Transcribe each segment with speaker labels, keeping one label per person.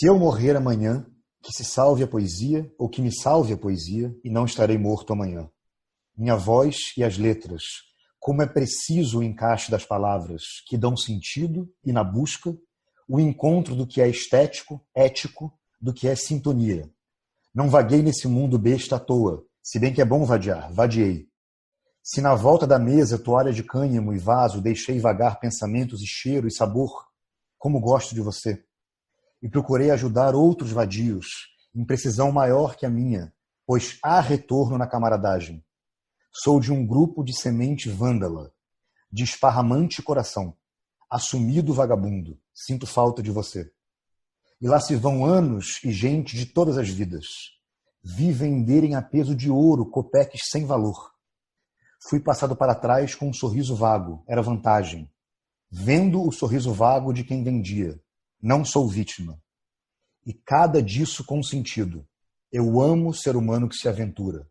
Speaker 1: Se eu morrer amanhã, que se salve a poesia, ou que me salve a poesia, e não estarei morto amanhã. Minha voz e as letras, como é preciso o encaixe das palavras, que dão sentido e, na busca, o encontro do que é estético, ético, do que é sintonia. Não vaguei nesse mundo besta à toa, se bem que é bom vadiar, vadiei. Se na volta da mesa, toalha de cânhamo e vaso, deixei vagar pensamentos e cheiro e sabor, como gosto de você. E procurei ajudar outros vadios, em precisão maior que a minha, pois há retorno na camaradagem. Sou de um grupo de semente vândala, de esparramante coração, assumido vagabundo, sinto falta de você. E lá se vão anos e gente de todas as vidas. Vi venderem a peso de ouro copeques sem valor. Fui passado para trás com um sorriso vago, era vantagem. Vendo o sorriso vago de quem vendia. Não sou vítima. E cada disso com sentido. Eu amo o ser humano que se aventura.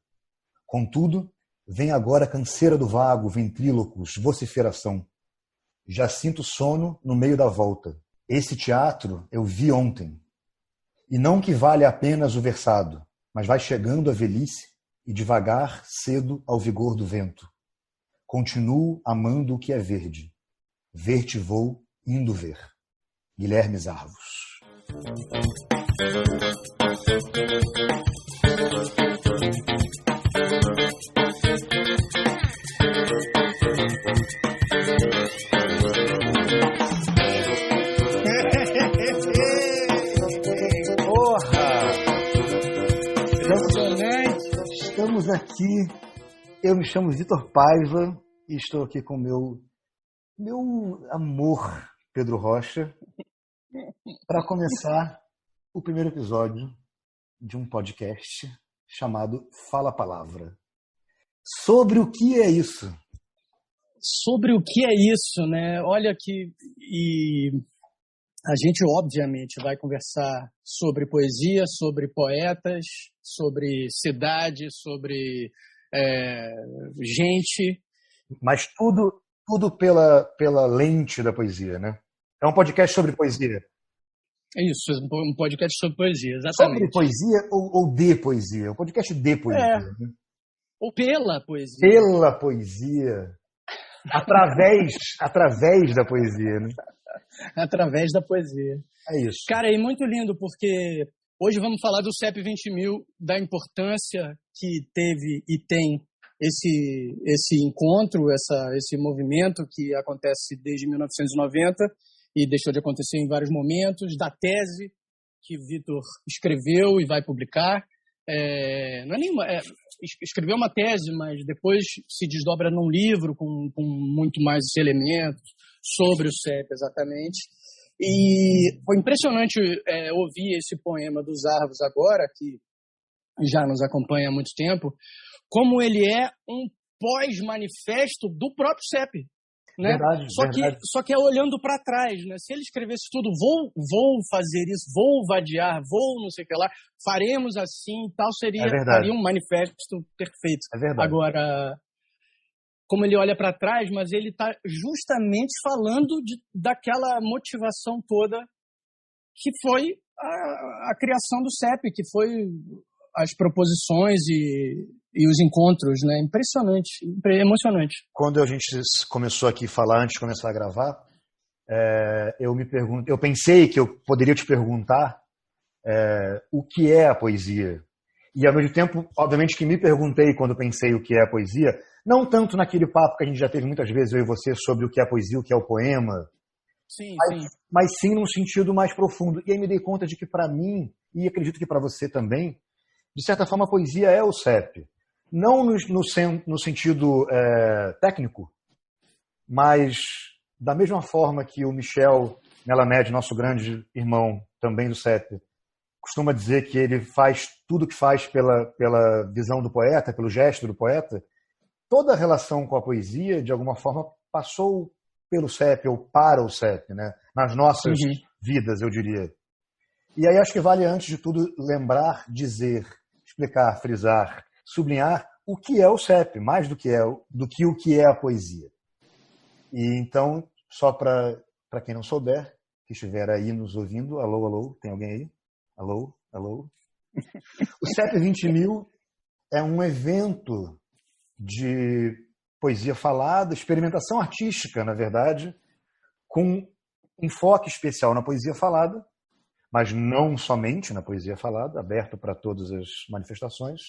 Speaker 1: Contudo, vem agora a canseira do vago, ventrílocos, vociferação. Já sinto sono no meio da volta. Esse teatro eu vi ontem. E não que valha apenas o versado, mas vai chegando a velhice e devagar cedo ao vigor do vento. Continuo amando o que é verde. Ver-te vou indo ver. Guilherme Zarvos. Estamos aqui, eu me chamo Vitor Paiva e estou aqui com meu amor Pedro Rocha para começar o primeiro episódio de um podcast chamado Fala a Palavra. Sobre o que é isso?
Speaker 2: Sobre o que é isso, né? Olha que a gente obviamente vai conversar sobre poesia, sobre poetas, sobre cidade, sobre gente.
Speaker 1: Mas tudo pela lente da poesia, né? É um podcast sobre poesia.
Speaker 2: É isso, um podcast sobre poesia, exatamente.
Speaker 1: Sobre poesia ou de poesia? É um podcast de poesia. Né?
Speaker 2: Ou pela poesia.
Speaker 1: Pela poesia. Através da poesia, né?
Speaker 2: Através da poesia.
Speaker 1: É isso.
Speaker 2: Cara, é muito lindo porque hoje vamos falar do CEP 20.000, da importância que teve e tem esse encontro, esse movimento que acontece desde 1990 e deixou de acontecer em vários momentos, da tese que Vitor escreveu e vai publicar. Não é nenhuma, escreveu uma tese, mas depois se desdobra num livro com muito mais elementos sobre o CEP, exatamente. E foi impressionante ouvir esse poema dos Zarvos agora, que já nos acompanha há muito tempo, como ele é um pós-manifesto do próprio CEP. Né?
Speaker 1: Verdade.
Speaker 2: Só que é olhando para trás, né? Se ele escrevesse tudo, vou fazer isso, vou vadiar, vou não sei o que lá, faremos assim e tal, seria um manifesto perfeito.
Speaker 1: É verdade.
Speaker 2: Agora, como ele olha para trás, mas ele está justamente falando daquela motivação toda que foi a criação do CEP, que foi as proposições e os encontros, né? Impressionante, emocionante.
Speaker 1: Quando a gente começou aqui a falar, antes de começar a gravar, eu pensei que eu poderia te perguntar o que é a poesia. E ao mesmo tempo, obviamente que me perguntei quando pensei o que é a poesia, não tanto naquele papo que a gente já teve muitas vezes, eu e você, sobre o que é a poesia, o que é o poema,
Speaker 2: sim.
Speaker 1: Mas sim num sentido mais profundo. E aí me dei conta de que para mim, e acredito que para você também, de certa forma a poesia é o CEP. Não no sentido técnico, mas da mesma forma que o Michel Melamed, nosso grande irmão também do CEP, costuma dizer que ele faz tudo que faz pela visão do poeta, pelo gesto do poeta, toda a relação com a poesia, de alguma forma, passou pelo CEP ou para o CEP, né? Nas nossas vidas, eu diria. E aí acho que vale, antes de tudo, lembrar, dizer, explicar, frisar, sublinhar o que é o CEP, mais do que o que é a poesia. E então, só para quem não souber, que estiver aí nos ouvindo, alô, tem alguém aí? Alô? Alô? O CEP 20.000 é um evento de poesia falada, experimentação artística, na verdade, com enfoque especial na poesia falada, mas não somente na poesia falada, aberto para todas as manifestações,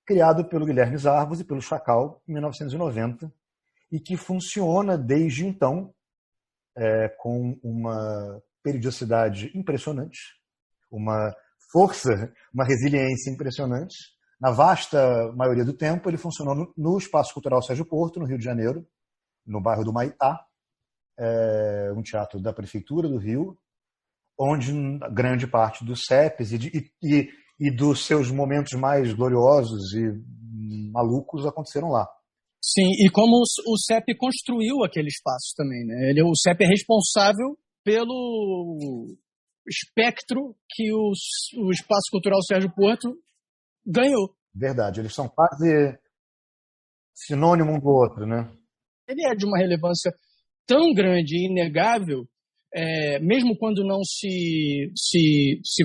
Speaker 1: criado pelo Guilherme Zarbos e pelo Chacal em 1990, e que funciona desde então com uma periodicidade impressionante, uma força, uma resiliência impressionante. Na vasta maioria do tempo, ele funcionou no Espaço Cultural Sérgio Porto, no Rio de Janeiro, no bairro do Maitá, um teatro da Prefeitura do Rio, onde grande parte dos CEPs e dos seus momentos mais gloriosos e malucos aconteceram lá.
Speaker 2: Sim, e como o CEP construiu aquele espaço também, né? O CEP é responsável pelo espectro que o Espaço Cultural Sérgio Porto ganhou.
Speaker 1: Verdade, eles são quase sinônimo um do outro, né?
Speaker 2: Ele é de uma relevância tão grande e inegável, mesmo quando não se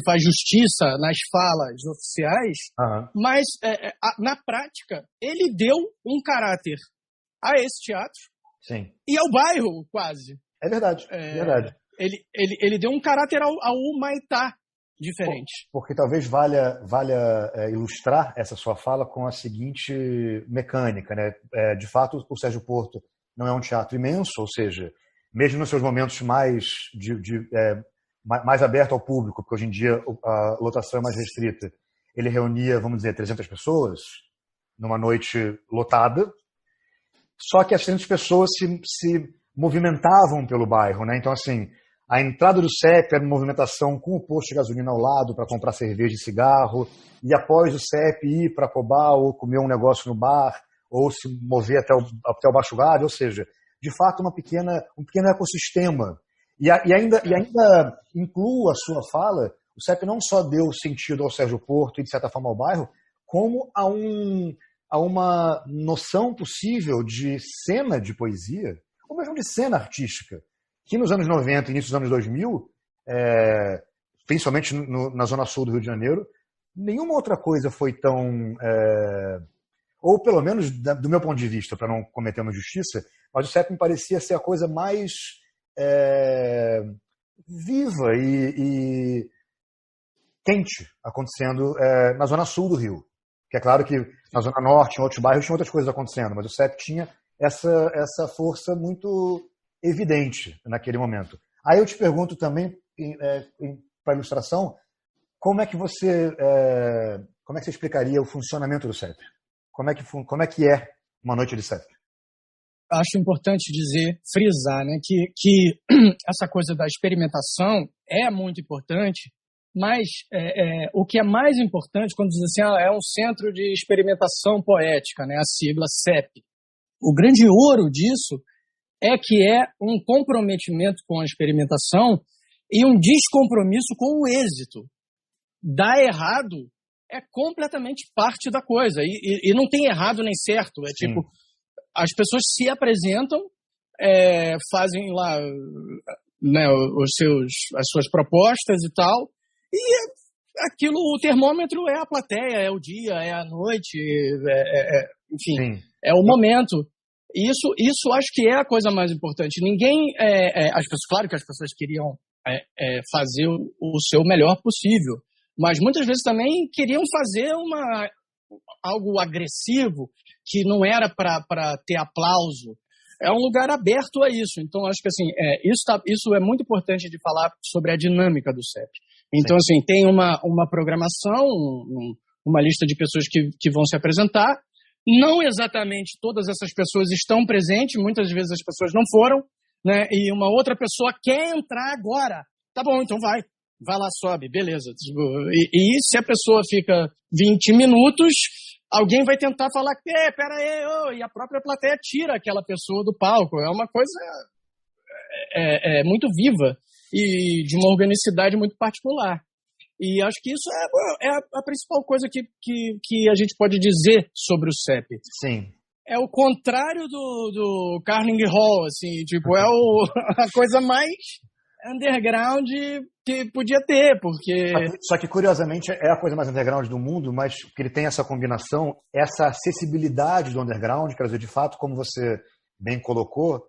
Speaker 2: faz justiça nas falas oficiais, mas na prática ele deu um caráter a esse teatro.
Speaker 1: Sim.
Speaker 2: E ao bairro, quase.
Speaker 1: É verdade, verdade.
Speaker 2: Ele deu um caráter ao Humaitá diferente.
Speaker 1: Porque talvez valha ilustrar essa sua fala com a seguinte mecânica, né? De fato, o Sérgio Porto não é um teatro imenso, ou seja, mesmo nos seus momentos mais aberto ao público, porque hoje em dia a lotação é mais restrita, ele reunia, vamos dizer, 300 pessoas numa noite lotada, só que as 300 pessoas se movimentavam pelo bairro, né? Então, assim, a entrada do CEP era uma movimentação com o posto de gasolina ao lado para comprar cerveja e cigarro, e após o CEP ir para Cobá ou comer um negócio no bar, ou se mover até o Baixo Gávea, ou seja, de fato um pequeno ecossistema. E ainda incluo a sua fala, o CEP não só deu sentido ao Sérgio Porto e, de certa forma, ao bairro, como a uma noção possível de cena de poesia, ou mesmo de cena artística, que nos anos 90 e início dos anos 2000, principalmente na zona sul do Rio de Janeiro, nenhuma outra coisa foi tão... ou pelo menos do meu ponto de vista, para não cometer uma injustiça, mas o CEP me parecia ser a coisa mais viva e quente acontecendo na zona sul do Rio. Que é claro que na zona norte, em outros bairros, tinha outras coisas acontecendo, mas o CEP tinha essa força muito evidente naquele momento. Aí eu te pergunto também, para ilustração, como é que você explicaria o funcionamento do CEP? Como é que é uma noite de CEP?
Speaker 2: Acho importante frisar, né, que essa coisa da experimentação é muito importante, mas o que é mais importante quando diz assim, é um centro de experimentação poética, né, a sigla CEP. O grande ouro disso é que é um comprometimento com a experimentação e um descompromisso com o êxito. Dar errado é completamente parte da coisa. E não tem errado nem certo. É Sim. Tipo, as pessoas se apresentam, fazem lá, né, as suas propostas e tal, e aquilo, o termômetro é a plateia, é o dia, é a noite, enfim, Sim. É o momento. Isso acho que é a coisa mais importante. Ninguém, claro que as pessoas queriam fazer o seu melhor possível, mas muitas vezes também queriam fazer algo agressivo, que não era para ter aplauso. É um lugar aberto a isso. Então, acho que assim, isso é muito importante de falar sobre a dinâmica do CEP. Então, Sim. assim, tem uma programação, uma lista de pessoas que vão se apresentar. Não exatamente todas essas pessoas estão presentes, muitas vezes as pessoas não foram, né? E uma outra pessoa quer entrar agora. Tá bom, então vai lá, sobe, beleza. E se a pessoa fica 20 minutos, alguém vai tentar falar, pera aí, e a própria plateia tira aquela pessoa do palco. É uma coisa muito viva e de uma organicidade muito particular. E acho que isso é a principal coisa que a gente pode dizer sobre o CEP.
Speaker 1: Sim.
Speaker 2: É o contrário do Carnegie Hall, assim, tipo, a coisa mais underground que podia ter, porque...
Speaker 1: Só que, curiosamente, é a coisa mais underground do mundo, mas que ele tem essa combinação, essa acessibilidade do underground, quer dizer, de fato, como você bem colocou,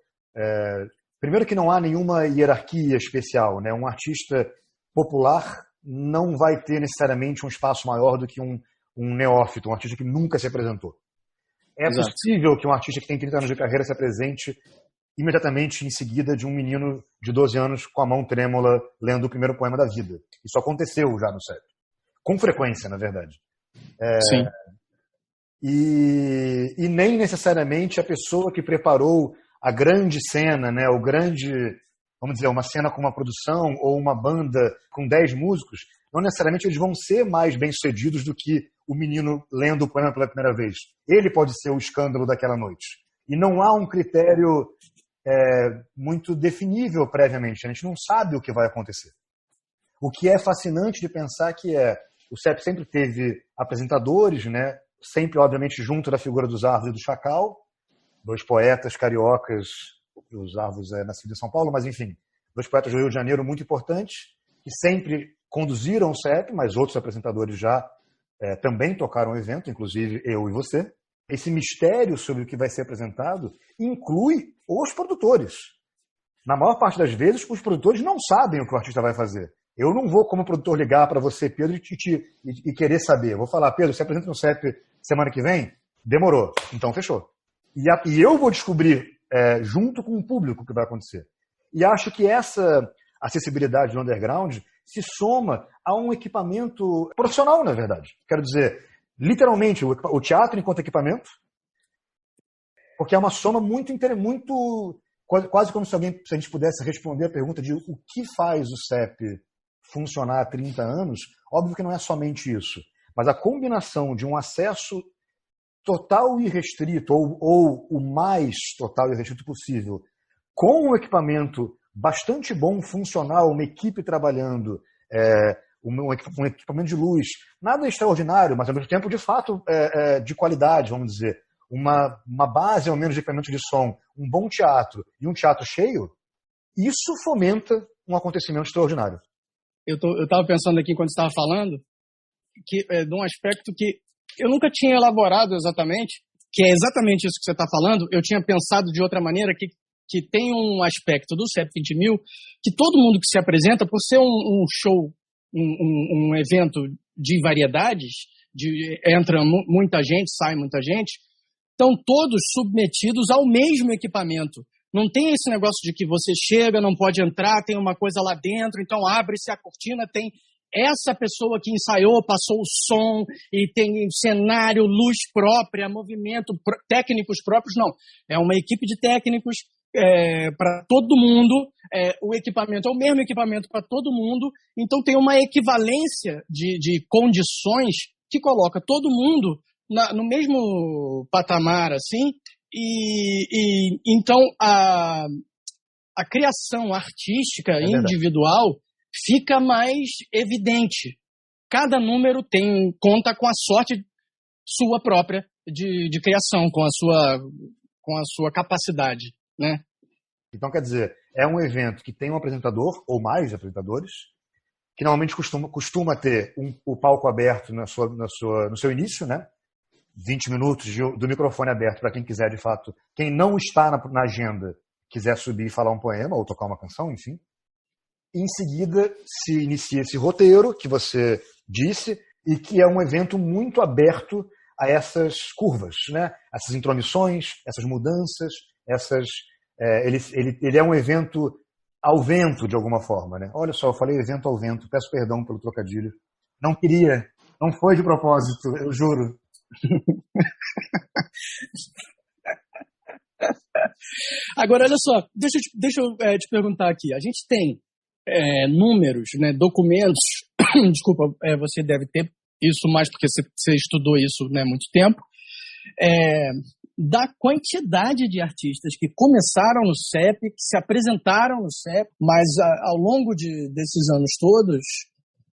Speaker 1: primeiro que não há nenhuma hierarquia especial, né? Um artista popular não vai ter necessariamente um espaço maior do que um neófito, um artista que nunca se apresentou. É
Speaker 2: Exato.
Speaker 1: possível que um artista que tem 30 anos de carreira se apresente imediatamente em seguida de um menino de 12 anos com a mão trêmula lendo o primeiro poema da vida. Isso aconteceu já no CEP. Com frequência, na verdade.
Speaker 2: Sim.
Speaker 1: E nem necessariamente a pessoa que preparou a grande cena, né, o grande, vamos dizer, uma cena com uma produção ou uma banda com 10 músicos, não necessariamente eles vão ser mais bem-sucedidos do que o menino lendo o poema pela primeira vez. Ele pode ser o escândalo daquela noite. E não há um critério muito definível previamente. A gente não sabe o que vai acontecer. O que é fascinante de pensar que o CEP sempre teve apresentadores, né, sempre, obviamente, junto da figura dos Arvos e do Chacal, dois poetas cariocas, os Arvos nascidos em São Paulo, mas enfim, dois poetas do Rio de Janeiro muito importantes, que sempre conduziram o CEP, mas outros apresentadores já também tocaram o evento, inclusive eu e você. Esse mistério sobre o que vai ser apresentado inclui os produtores. Na maior parte das vezes, os produtores não sabem o que o artista vai fazer. Eu não vou, como produtor, ligar para você, Pedro, e querer saber. Eu vou falar, Pedro, você apresenta no CEP semana que vem? Demorou. Então, fechou. E eu vou descobrir, junto com o público, o que vai acontecer. E acho que essa acessibilidade do underground se soma a um equipamento profissional, na verdade. Quero dizer, literalmente, o teatro enquanto equipamento, porque é uma soma muito quase como se a gente pudesse responder a pergunta de o que faz o CEP funcionar há 30 anos. Óbvio que não é somente isso, mas a combinação de um acesso total e restrito, ou o mais total e restrito possível, com um equipamento bastante bom, funcional, uma equipe trabalhando, um equipamento de luz, nada extraordinário, mas ao mesmo tempo, de fato, de qualidade, vamos dizer, uma base, ao menos, de equipamento de som, um bom teatro e um teatro cheio, isso fomenta um acontecimento extraordinário.
Speaker 2: Eu estava pensando aqui, quando você estava falando, de um aspecto que eu nunca tinha elaborado exatamente, que é exatamente isso que você está falando. Eu tinha pensado de outra maneira, que tem um aspecto do CEP 20.000, que todo mundo que se apresenta, por ser um show, um evento de variedades, entra muita gente, sai muita gente, estão todos submetidos ao mesmo equipamento. Não tem esse negócio de que você chega, não pode entrar, tem uma coisa lá dentro, então abre-se a cortina, tem essa pessoa que ensaiou, passou o som, e tem cenário, luz própria, movimento, técnicos próprios, não. É uma equipe de técnicos para todo mundo, o equipamento é o mesmo equipamento para todo mundo, então tem uma equivalência de condições que coloca todo mundo no mesmo patamar, assim, e então a criação artística individual fica mais evidente. Cada número conta com a sorte sua própria de criação, com a sua capacidade, né?
Speaker 1: Então, quer dizer, é um evento que tem um apresentador ou mais apresentadores, que normalmente costuma ter o palco aberto no seu início, né? 20 minutos do microfone aberto para quem quiser, de fato, quem não está na agenda, quiser subir e falar um poema ou tocar uma canção, enfim. Em seguida, se inicia esse roteiro que você disse e que é um evento muito aberto a essas curvas, né? Essas intromissões, essas mudanças, ele é um evento ao vento, de alguma forma, né? Olha só, eu falei evento ao vento, peço perdão pelo trocadilho. Não queria, não foi de propósito, eu juro.
Speaker 2: Agora, olha só, deixa eu te perguntar aqui. A gente tem números, né, documentos, desculpa, você deve ter isso mais porque você estudou isso, né, há muito tempo, da quantidade de artistas que começaram no CEP, que se apresentaram no CEP, mas ao longo desses anos todos,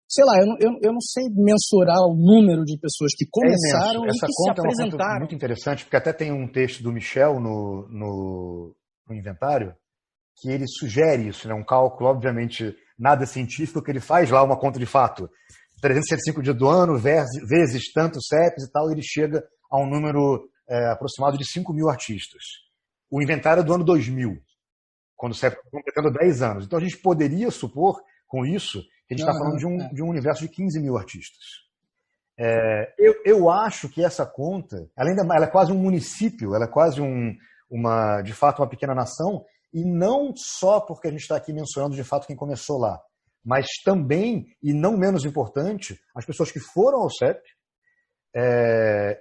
Speaker 2: sei lá, eu não sei mensurar o número de pessoas que começaram e que se apresentaram. Essa conta é
Speaker 1: muito interessante, porque até tem um texto do Michel no inventário, que ele sugere isso, né? Um cálculo, obviamente, nada científico, que ele faz lá uma conta de fato. 365 dias do ano, vezes tantos CEPs e tal, ele chega a um número aproximado de 5 mil artistas. O inventário é do ano 2000, quando o CEP está completando 10 anos. Então a gente poderia supor, com isso, que a gente está falando de um universo de 15 mil artistas. Eu acho que essa conta, ela é quase um município, ela é quase de fato uma pequena nação, e não só porque a gente está aqui mencionando de fato quem começou lá, mas também, e não menos importante, as pessoas que foram ao CEP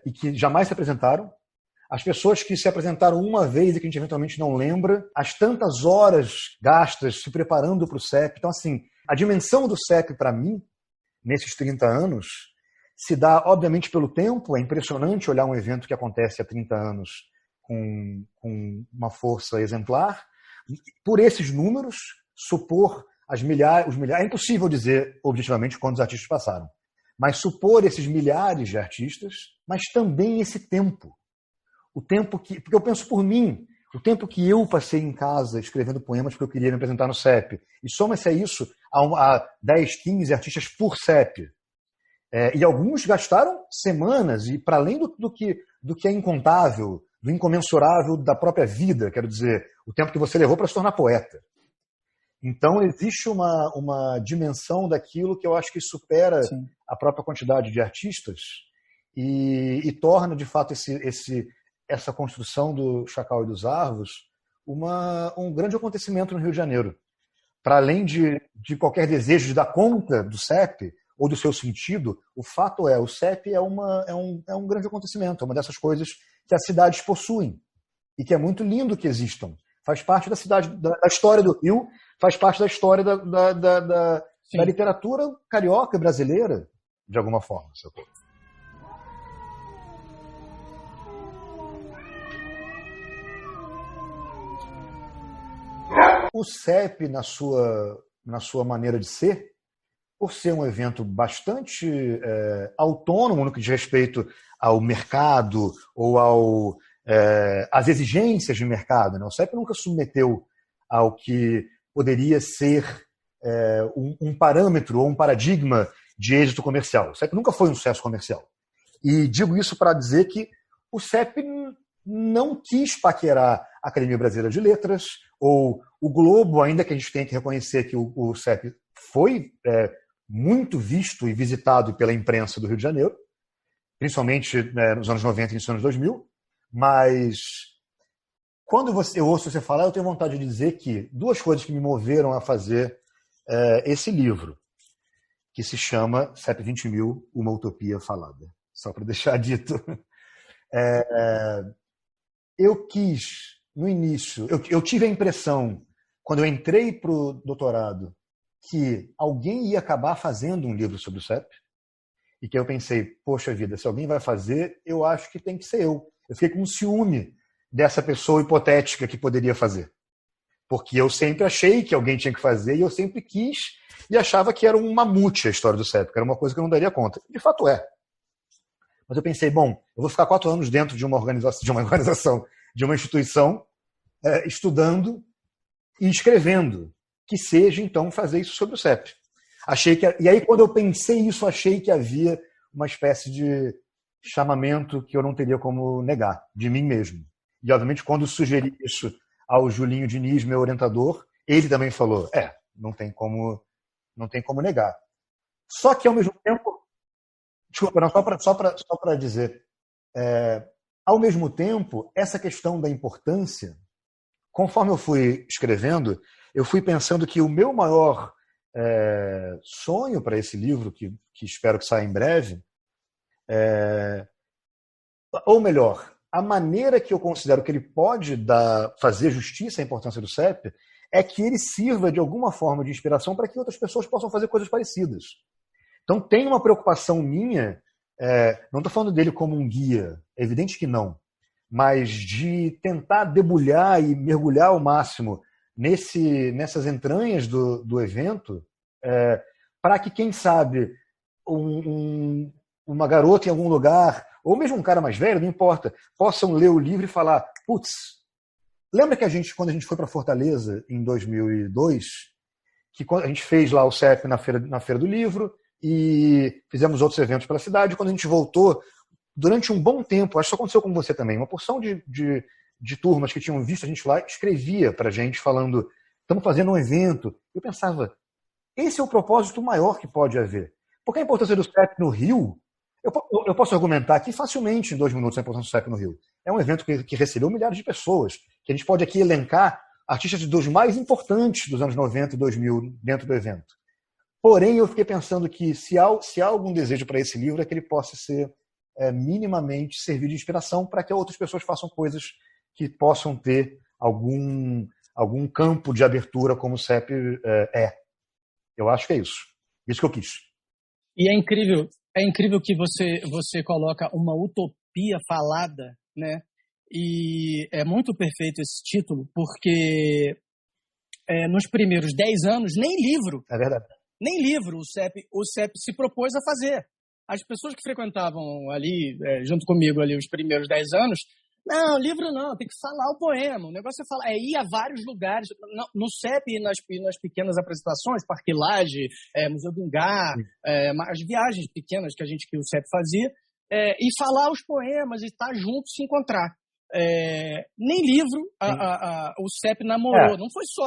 Speaker 1: e que jamais se apresentaram, as pessoas que se apresentaram uma vez e que a gente eventualmente não lembra, as tantas horas gastas se preparando para o CEP. Então, assim, a dimensão do CEP para mim, nesses 30 anos, se dá, obviamente, pelo tempo. É impressionante olhar um evento que acontece há 30 anos com uma força exemplar. Por esses números, supor os milhares, é impossível dizer objetivamente quantos artistas passaram, mas supor esses milhares de artistas, mas também esse tempo. O tempo porque eu penso por mim, o tempo que eu passei em casa escrevendo poemas porque eu queria me apresentar no CEP, e soma-se a isso a 10, 15 artistas por CEP. E alguns gastaram semanas, e para além do que é incontável, do incomensurável da própria vida, quero dizer, o tempo que você levou para se tornar poeta. Então, existe uma dimensão daquilo que eu acho que supera Sim. a própria quantidade de artistas e torna, de fato, essa construção do Chacal e dos Arvos um grande acontecimento no Rio de Janeiro. Para além de qualquer desejo de dar conta do CEP ou do seu sentido, o fato o CEP é um grande acontecimento, é uma dessas coisas que as cidades possuem e que é muito lindo que existam. Faz parte da cidade, da história do Rio, faz parte da história da literatura carioca e brasileira, de alguma forma. O CEP, na sua maneira de ser, por ser um evento bastante autônomo no que diz respeito ao mercado ou às exigências de mercado, né? O CEP nunca submeteu ao que poderia ser um parâmetro ou um paradigma de êxito comercial. O CEP nunca foi um sucesso comercial. E digo isso para dizer que o CEP não quis paquerar a Academia Brasileira de Letras ou o Globo, ainda que a gente tenha que reconhecer que o CEP foi muito visto e visitado pela imprensa do Rio de Janeiro, principalmente nos anos 90 e nos anos 2000, mas quando eu ouço você falar, eu tenho vontade de dizer que duas coisas que me moveram a fazer esse livro, que se chama CEP 20.000, Uma Utopia Falada. Só para deixar dito. Eu quis, no início, eu tive a impressão, quando eu entrei para o doutorado, que alguém ia acabar fazendo um livro sobre o CEP, e que eu pensei, poxa vida, se alguém vai fazer, eu acho que tem que ser eu. Eu fiquei com ciúme dessa pessoa hipotética que poderia fazer. Porque eu sempre achei que alguém tinha que fazer, e eu sempre quis, e achava que era um mamute a história do CEP, que era uma coisa que eu não daria conta. De fato é. Mas eu pensei, bom, eu vou ficar 4 anos dentro de uma organização, de uma instituição, estudando e escrevendo, que seja, então, fazer isso sobre o CEP. E aí, quando eu pensei isso, achei que havia uma espécie de chamamento que eu não teria como negar, de mim mesmo. E, obviamente, quando sugeri isso ao Julinho Diniz, meu orientador, ele também falou, não tem como negar. Só que, ao mesmo tempo, desculpa, não, só para dizer, ao mesmo tempo, essa questão da importância, conforme eu fui escrevendo, eu fui pensando que o meu maior sonho para esse livro, que espero que saia em breve, ou melhor, a maneira que eu considero que ele pode fazer justiça à importância do CEP é que ele sirva de alguma forma de inspiração para que outras pessoas possam fazer coisas parecidas. Então tem uma preocupação minha, não estou falando dele como um guia, é evidente que não, mas de tentar debulhar e mergulhar ao máximo nessas entranhas do evento, para que, quem sabe, uma garota em algum lugar, ou mesmo um cara mais velho, não importa, possam ler o livro e falar, putz, Lembra que quando a gente foi para Fortaleza em 2002, que a gente fez lá o CEP na Feira do Livro e fizemos outros eventos pela cidade. Quando a gente voltou, durante um bom tempo, acho que isso aconteceu com você também, uma porção de turmas que tinham visto a gente lá, escrevia para a gente falando, estamos fazendo um evento. Eu pensava, esse é o propósito maior que pode haver. Porque a importância do CEP no Rio, eu posso argumentar aqui facilmente em 2 minutos a importância do CEP no Rio. É um evento que recebeu milhares de pessoas, que a gente pode aqui elencar artistas dos mais importantes dos anos 90 e 2000 dentro do evento. Porém, eu fiquei pensando que se há algum desejo para esse livro é que ele possa ser minimamente servir de inspiração para que outras pessoas façam coisas que possam ter algum campo de abertura como o CEP é. Eu acho que é isso. Isso que eu quis.
Speaker 2: E é incrível que você coloca uma utopia falada, né? E é muito perfeito esse título, porque nos primeiros 10 anos, nem livro,
Speaker 1: é verdade.
Speaker 2: Nem livro o CEP se propôs a fazer. As pessoas que frequentavam ali, junto comigo, ali os primeiros 10 anos, não, livro não, tem que falar o poema. O negócio é falar, ir a vários lugares, no CEP e nas pequenas apresentações, Parque Lage, Museu do Ingá, as viagens pequenas que o CEP fazia, e falar os poemas e estar junto, se encontrar. Nem livro o CEP namorou, não foi só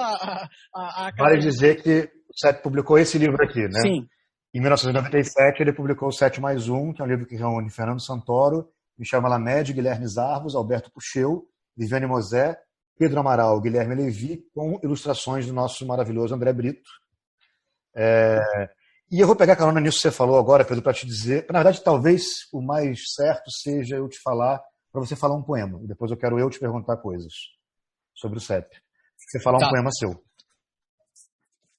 Speaker 2: a
Speaker 1: Vale dizer que o CEP publicou esse livro aqui, né?
Speaker 2: Sim.
Speaker 1: Em 1997 ele publicou o 7+1, que é um livro que reúne Fernando Santoro, Michel Malamede, Guilherme Zarvos, Alberto Pucheu, Viviane Mosé, Pedro Amaral, Guilherme Levi, com ilustrações do nosso maravilhoso André Brito. E eu vou pegar carona nisso que você falou agora, Pedro, para te dizer. Na verdade, talvez o mais certo seja eu te falar, para você falar um poema. E depois eu quero te perguntar coisas sobre o CEP. Você falar um poema seu.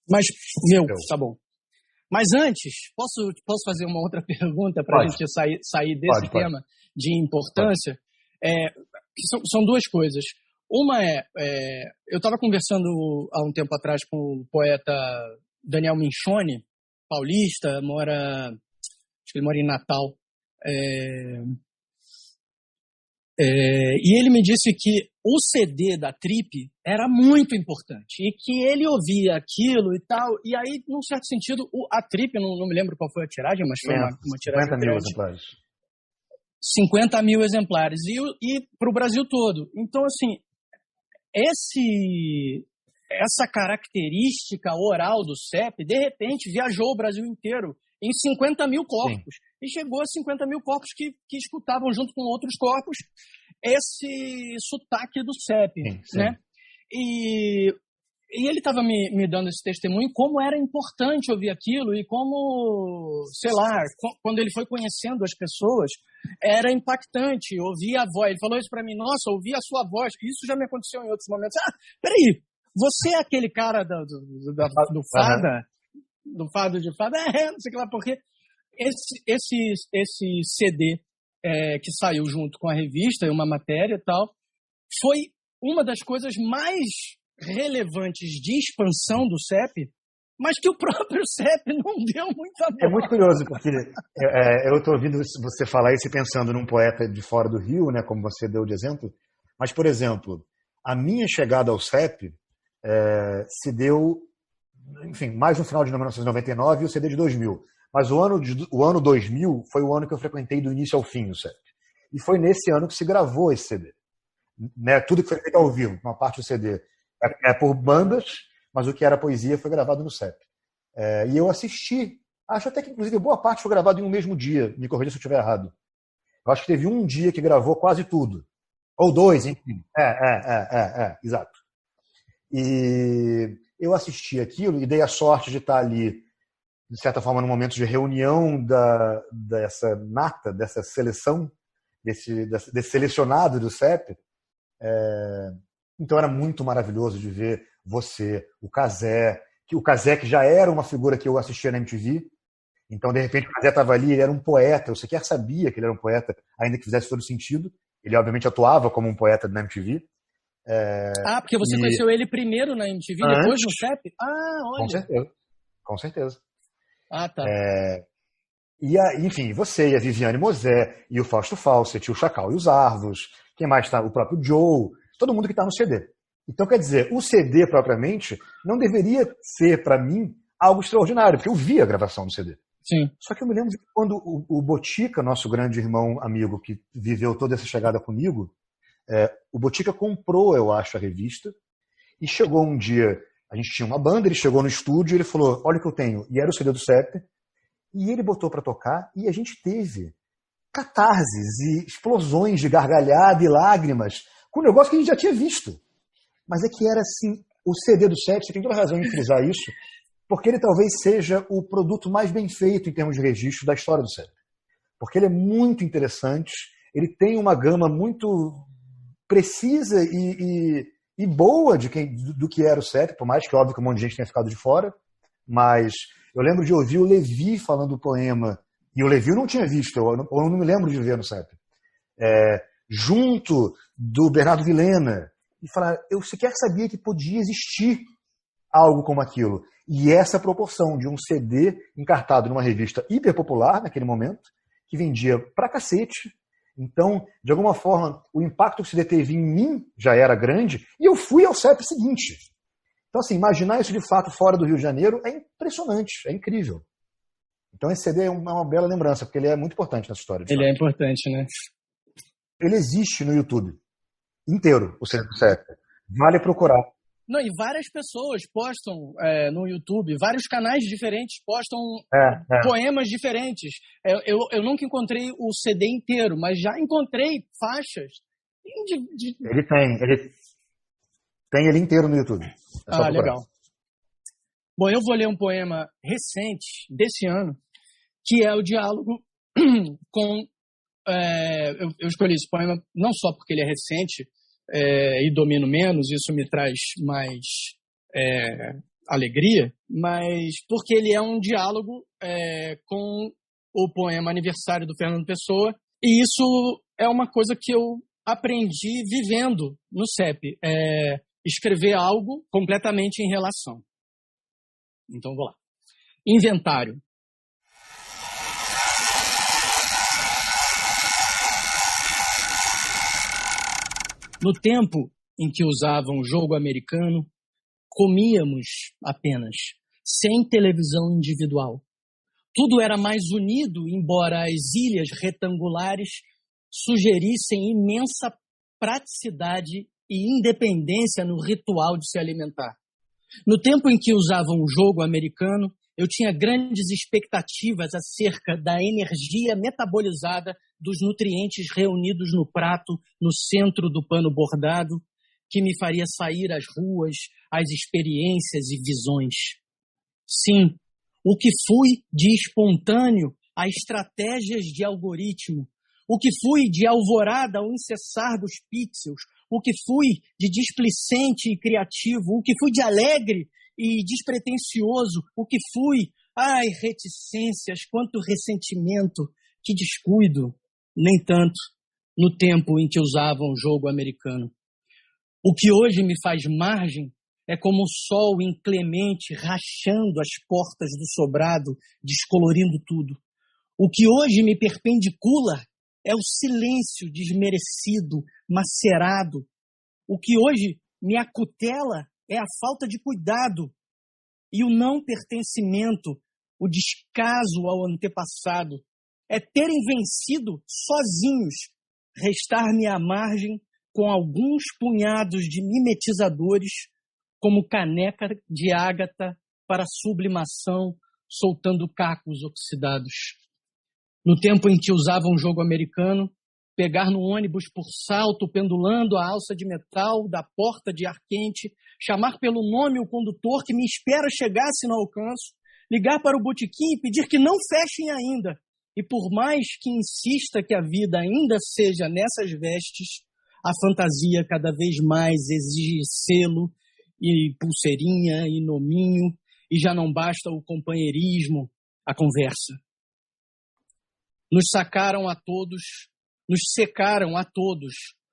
Speaker 2: Mas, tá bom. Mas antes, posso fazer uma outra pergunta para a gente sair desse tema de importância? São duas coisas. Uma eu estava conversando há um tempo atrás com o poeta Daniel Minchoni, paulista, acho que ele mora em Natal. E ele me disse que o CD da Trip era muito importante e que ele ouvia aquilo e tal, e aí, num certo sentido, a Trip, não me lembro qual foi a tiragem, mas foi uma tiragem
Speaker 1: 50 mil exemplares.
Speaker 2: 50 mil exemplares, e para o Brasil todo. Então, assim, essa característica oral do CEP, de repente, viajou o Brasil inteiro em 50 mil corpos. Sim. E chegou a 50 mil corpos que escutavam junto com outros corpos esse sotaque do CEP. Sim. Né? E ele estava me dando esse testemunho, como era importante ouvir aquilo e como, sei lá, quando ele foi conhecendo as pessoas, era impactante ouvir a voz. Ele falou isso para mim, nossa, ouvi a sua voz. Isso já me aconteceu em outros momentos. Peraí, você é aquele cara do Fada? Do Fado de Fada? Não sei lá, porque esse CD que saiu junto com a revista, uma matéria e tal, foi uma das coisas mais relevantes de expansão do CEP, mas que o próprio CEP não deu muita bola.
Speaker 1: É muito curioso, porque eu estou ouvindo você falar isso e pensando num poeta de fora do Rio, né, como você deu de exemplo, mas, por exemplo, a minha chegada ao CEP se deu, enfim, mais no final de 1999 e o CD de 2000. Mas o ano 2000 foi o ano que eu frequentei do início ao fim o CEP. E foi nesse ano que se gravou esse CD. Né? Tudo que foi feito ao vivo, uma parte do CD é por bandas, mas o que era poesia foi gravado no CEP. E eu assisti, acho até que inclusive boa parte foi gravado em um mesmo dia, me corrija se eu estiver errado. Eu acho que teve um dia que gravou quase tudo. Ou 2, enfim. Exato. E eu assisti aquilo e dei a sorte de estar ali, de certa forma, no momento de reunião dessa nata, dessa seleção, desse selecionado do CEP. Então era muito maravilhoso de ver você, o Cazé que já era uma figura que eu assistia na MTV. Então, de repente, o Cazé estava ali, ele era um poeta, eu sequer sabia que ele era um poeta, ainda que fizesse todo sentido. Ele, obviamente, atuava como um poeta na MTV.
Speaker 2: Porque você conheceu ele primeiro na MTV, depois no CEP? Olha.
Speaker 1: Com certeza.
Speaker 2: Tá.
Speaker 1: Enfim, você e a Viviane Mosé, e o Fausto Fawcett, o Chacal e os Arvos, quem mais está? O próprio Joe, todo mundo que está no CD. Então, quer dizer, o CD propriamente não deveria ser, para mim, algo extraordinário, porque eu vi a gravação do CD.
Speaker 2: Sim.
Speaker 1: Só que eu me lembro de quando o Botica, nosso grande irmão amigo, que viveu toda essa chegada comigo, o Botica comprou, eu acho, a revista, e chegou um dia, a gente tinha uma banda, ele chegou no estúdio e ele falou, olha o que eu tenho. E era o CD do CEP, e ele botou para tocar, e a gente teve catarses e explosões de gargalhada e lágrimas, com um negócio que a gente já tinha visto. Mas é que era assim, o CD do CEP, você tem toda a razão em frisar isso, porque ele talvez seja o produto mais bem feito em termos de registro da história do CEP. Porque ele é muito interessante, ele tem uma gama muito precisa e boa do que era o CEP, por mais que óbvio que um monte de gente tenha ficado de fora, mas eu lembro de ouvir o Levi falando o poema, e o Levi eu não tinha visto, eu não me lembro de ver no CEP, junto do Bernardo Vilhena, e falar, eu sequer sabia que podia existir algo como aquilo. E essa proporção de um CD encartado numa revista hiperpopular naquele momento, que vendia pra cacete. Então, de alguma forma, o impacto que o CD teve em mim já era grande, e eu fui ao CEP seguinte. Então, assim, imaginar isso de fato fora do Rio de Janeiro é impressionante, é incrível. Então, esse CD é uma bela lembrança, porque ele é muito importante nessa história.
Speaker 2: Ele é importante, né?
Speaker 1: Ele existe no YouTube inteiro, o CD do CEP. Vale procurar.
Speaker 2: Não, e várias pessoas postam no YouTube, vários canais diferentes postam poemas diferentes. Eu nunca encontrei o CD inteiro, mas já encontrei faixas.
Speaker 1: Ele tem ele inteiro no YouTube. É só procurar.
Speaker 2: Legal. Bom, eu vou ler um poema recente, desse ano, que é o diálogo com... eu escolhi esse poema não só porque ele é recente, e domino menos, isso me traz mais alegria, mas porque ele é um diálogo com o poema Aniversário do Fernando Pessoa, e isso é uma coisa que eu aprendi vivendo no CEP, escrever algo completamente em relação. Então, vou lá. Inventário. No tempo em que usavam jogo americano, comíamos apenas, sem televisão individual. Tudo era mais unido, embora as ilhas retangulares sugerissem imensa praticidade e independência no ritual de se alimentar. No tempo em que usavam o jogo americano, eu tinha grandes expectativas acerca da energia metabolizada dos nutrientes reunidos no prato, no centro do pano bordado, que me faria sair às ruas, às experiências e visões. Sim, o que fui de espontâneo a estratégias de algoritmo, o que fui de alvorada ao incessar dos pixels, o que fui de displicente e criativo, o que fui de alegre e despretensioso, o que fui, reticências, quanto ressentimento, que descuido, nem tanto, no tempo em que usavam o jogo americano. O que hoje me faz margem é como o sol inclemente rachando as portas do sobrado, descolorindo tudo. O que hoje me perpendicula é o silêncio desmerecido, macerado. O que hoje me acutela é a falta de cuidado e o não pertencimento, o descaso ao antepassado. É terem vencido sozinhos, restar-me à margem com alguns punhados de mimetizadores, como caneca de ágata para sublimação, soltando cacos oxidados. No tempo em que usavam um jogo americano, pegar no ônibus por salto, pendulando a alça de metal da porta de ar quente, chamar pelo nome o condutor que me espera chegasse no alcance, ligar para o botequim e pedir que não fechem ainda. E por mais que insista que a vida ainda seja nessas vestes, a fantasia cada vez mais exige selo e pulseirinha e nominho, e já não basta o companheirismo, a conversa. Nos sacaram a todos, nos secaram a todos,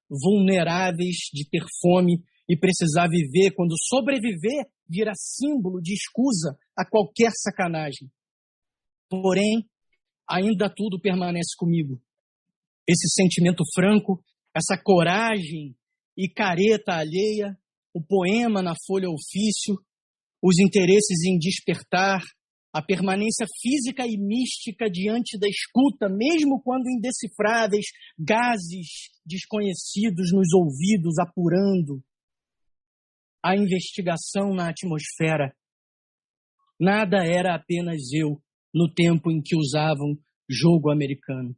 Speaker 2: vulneráveis de ter fome e precisar viver quando sobreviver vira símbolo de escusa a qualquer sacanagem. Porém, ainda tudo permanece comigo. Esse sentimento franco, essa coragem e careta alheia, o poema na folha ofício, os interesses em despertar, a permanência física e mística diante da escuta, mesmo quando indecifráveis, gases desconhecidos nos ouvidos apurando, a investigação na atmosfera. Nada era apenas eu no tempo em que usavam jogo americano.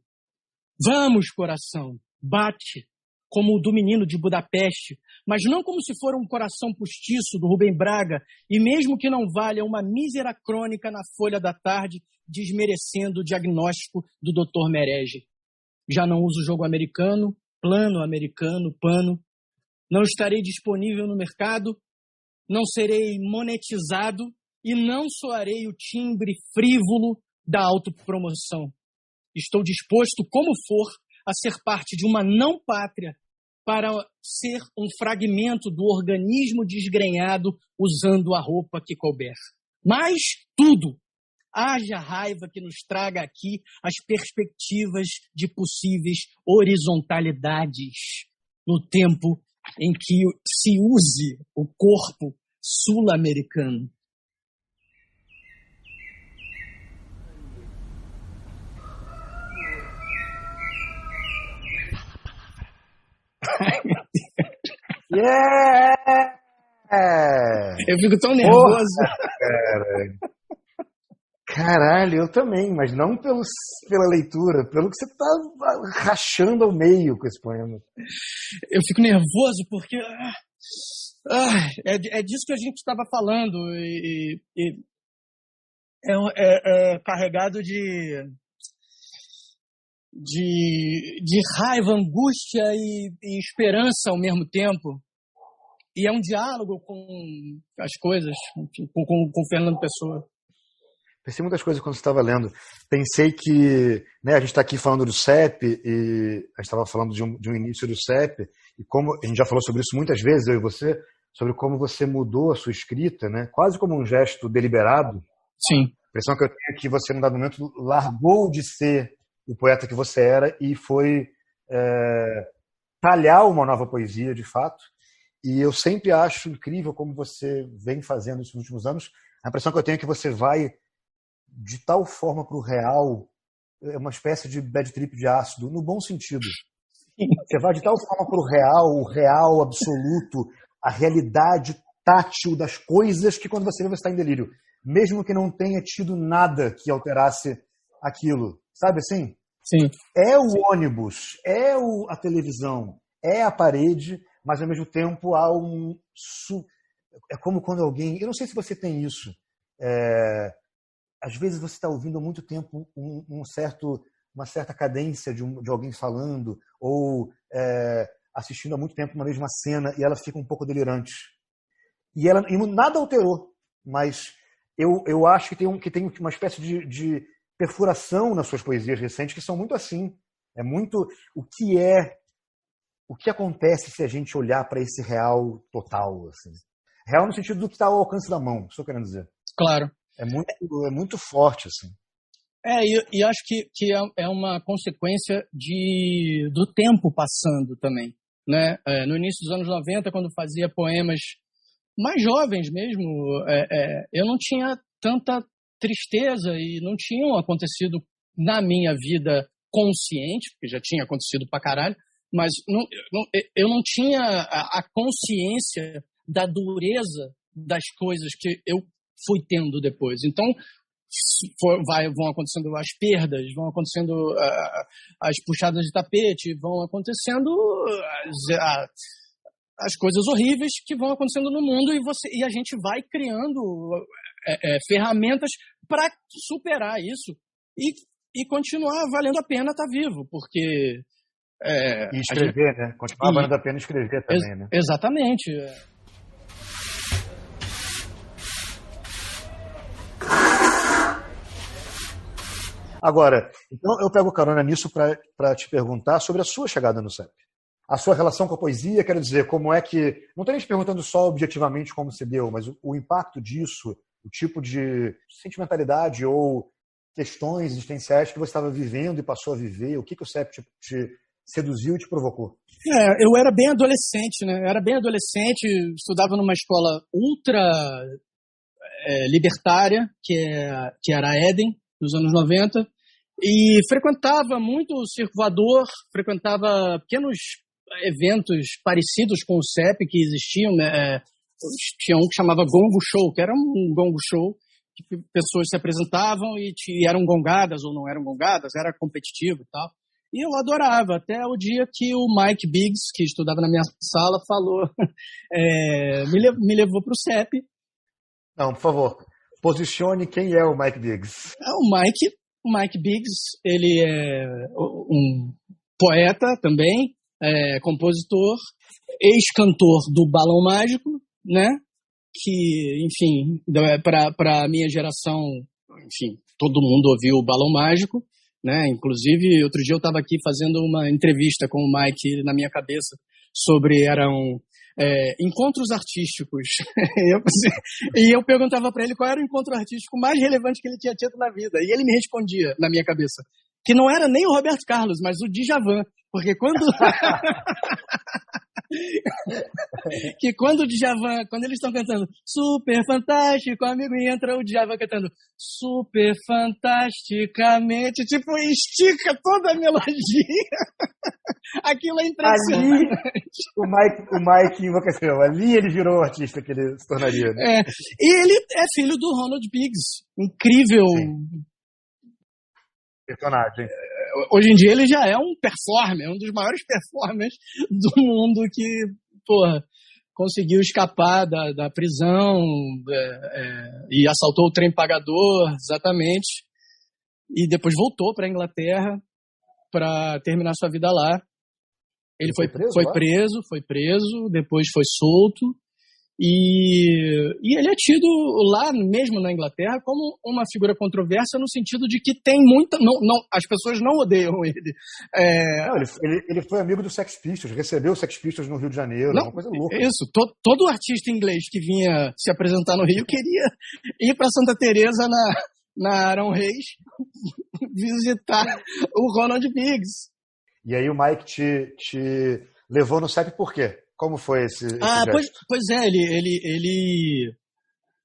Speaker 2: Vamos, coração, bate, como o do menino de Budapeste, mas não como se for um coração postiço do Rubem Braga, e mesmo que não valha uma mísera crônica na Folha da Tarde, desmerecendo o diagnóstico do Dr. Merege. Já não uso jogo americano, plano americano, pano. Não estarei disponível no mercado, não serei monetizado e não soarei o timbre frívolo da autopromoção. Estou disposto, como for, a ser parte de uma não-pátria para ser um fragmento do organismo desgrenhado usando a roupa que couber. Mas tudo, haja raiva que nos traga aqui as perspectivas de possíveis horizontalidades no tempo em que se use o corpo sul-americano.
Speaker 1: Yeah!
Speaker 2: Eu fico tão nervoso.
Speaker 1: Porra, caralho, eu também, mas não pela leitura, pelo que você tá rachando ao meio com esse poema.
Speaker 2: Eu fico nervoso porque é disso que a gente estava falando e é carregado de raiva, angústia e esperança ao mesmo tempo. E é um diálogo com as coisas, com Fernando Pessoa.
Speaker 1: Pensei muitas coisas quando você estava lendo. Pensei que, né, a gente está aqui falando do CEP e a gente estava falando de um início do CEP e como a gente já falou sobre isso muitas vezes, eu e você, sobre como você mudou a sua escrita, né, quase como um gesto deliberado.
Speaker 2: Sim.
Speaker 1: A impressão que eu tenho é que você, num dado momento, largou de ser o poeta que você era e foi talhar uma nova poesia, de fato. E eu sempre acho incrível como você vem fazendo isso nos últimos anos. A impressão que eu tenho é que você vai de tal forma para o real, é uma espécie de bad trip de ácido, no bom sentido. Você vai de tal forma para o real absoluto, a realidade tátil das coisas, que quando você vê, você está em delírio. Mesmo que não tenha tido nada que alterasse aquilo. Sabe assim?
Speaker 2: Sim.
Speaker 1: É o ônibus, é a televisão, é a parede, mas ao mesmo tempo há é como quando alguém... Eu não sei se você tem isso. Às vezes você está ouvindo há muito tempo uma certa cadência de alguém falando, ou assistindo há muito tempo uma mesma cena e ela fica um pouco delirante. E nada alterou, mas eu acho que tem uma espécie de perfuração nas suas poesias recentes que são muito assim. É muito o que acontece se a gente olhar para esse real total, assim. Real no sentido do que está ao alcance da mão, estou querendo dizer.
Speaker 2: Claro.
Speaker 1: É muito forte, assim.
Speaker 2: E acho que é uma consequência do tempo passando também, né? No início dos anos 90, quando fazia poemas mais jovens mesmo, eu não tinha tanta tristeza e não tinham acontecido na minha vida consciente, porque já tinha acontecido pra caralho, mas eu não tinha a consciência da dureza das coisas que eu fui tendo depois. Então, vão acontecendo as perdas, vão acontecendo as puxadas de tapete, vão acontecendo as coisas horríveis que vão acontecendo no mundo e a gente vai criando ferramentas para superar isso e continuar valendo a pena estar vivo, porque...
Speaker 1: e escrever, né? Continuar valendo a pena escrever também, né?
Speaker 2: Exatamente.
Speaker 1: Agora, então eu pego carona nisso para te perguntar sobre a sua chegada no CEP. A sua relação com a poesia, quero dizer, como é que... Não estou nem te perguntando só objetivamente como se deu, mas o impacto disso, o tipo de sentimentalidade ou questões existenciais que você estava vivendo e passou a viver, o que o CEP seduziu e te provocou?
Speaker 2: Eu era bem adolescente, né? Eu era bem adolescente, estudava numa escola ultra libertária, que era a Éden, nos anos 90, e frequentava muito o Circo Voador, frequentava pequenos eventos parecidos com o CEP que existiam, né? Tinha um que chamava Gongo Show, que era um gongo show, que pessoas se apresentavam e eram gongadas ou não eram gongadas, era competitivo e tal. E eu adorava, até o dia que o Mike Biggs, que estudava na minha sala, falou, me levou para o CEP.
Speaker 1: Não, por favor, posicione quem é o Mike Biggs.
Speaker 2: O Mike Biggs, ele é um poeta também, compositor, ex-cantor do Balão Mágico, né? Que, enfim, para a minha geração, enfim, todo mundo ouviu o Balão Mágico, né? Inclusive, outro dia eu estava aqui fazendo uma entrevista com o Mike na minha cabeça eram encontros artísticos. E eu perguntava para ele qual era o encontro artístico mais relevante que ele tinha tido na vida. E ele me respondia, na minha cabeça, que não era nem o Roberto Carlos, mas o Djavan. Porque quando o Djavan, quando eles estão cantando super fantástico, amigo, e entra o Djavan cantando super fantasticamente, tipo, estica toda a melodia. Aquilo é impressionante.
Speaker 1: Ali, o Mike enlouqueceu. Ali ele virou o artista que ele se tornaria. Né?
Speaker 2: E ele é filho do Ronald Biggs. Incrível.
Speaker 1: Sim. Personagem.
Speaker 2: Hoje em dia ele já é um performer, um dos maiores performers do mundo que, conseguiu escapar da prisão e assaltou o trem pagador, exatamente, e depois voltou para a Inglaterra para terminar sua vida lá. Ele foi preso, depois foi solto, e ele é tido lá mesmo na Inglaterra como uma figura controversa no sentido de que tem muita... as pessoas não odeiam ele.
Speaker 1: Ele foi amigo do Sex Pistols, recebeu o Sex Pistols no Rio de Janeiro, uma coisa louca.
Speaker 2: Isso, todo artista inglês que vinha se apresentar no Rio queria ir para Santa Teresa na Arão Reis visitar o Ronald Biggs.
Speaker 1: E aí o Mike te levou no CEP por quê? Como foi esse gesto?
Speaker 2: Pois é, ele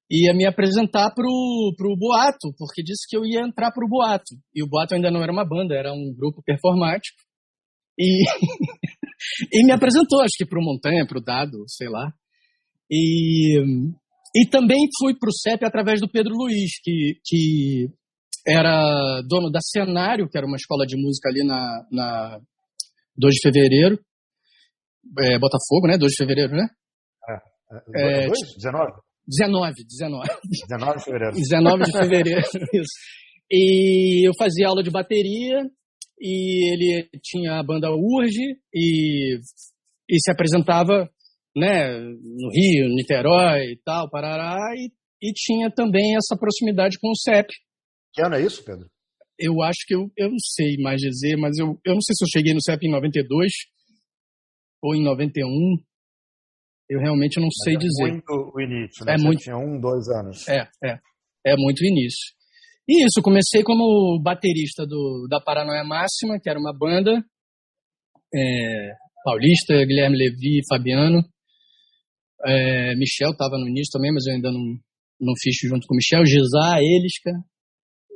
Speaker 2: ia me apresentar pro Boato, porque disse que eu ia entrar pro Boato. E o Boato ainda não era uma banda, era um grupo performático. E, e me apresentou, acho que pro Montanha, pro Dado, sei lá. E também fui pro CEP através do Pedro Luiz, que era dono da Cenário, que era uma escola de música ali na 2 de fevereiro. Botafogo, né? 2 de fevereiro, né?
Speaker 1: 19?
Speaker 2: 19
Speaker 1: de fevereiro.
Speaker 2: 19 de fevereiro, isso. E eu fazia aula de bateria e ele tinha a banda Urge e se apresentava, né, no Rio, Niterói e tal, Parará, e tinha também essa proximidade com o CEP.
Speaker 1: Que ano é isso, Pedro?
Speaker 2: Eu acho que eu não sei mais dizer, mas eu não sei se eu cheguei no CEP em 92 ou em 91, eu realmente não sei dizer.
Speaker 1: É muito o início, né? Tinha 1, 2 anos.
Speaker 2: É muito o início. E isso, comecei como baterista da Paranoia Máxima, que era uma banda paulista, Guilherme Levi, Fabiano. Michel estava no início também, mas eu ainda não fiz junto com o Michel, Gisá, Elisca.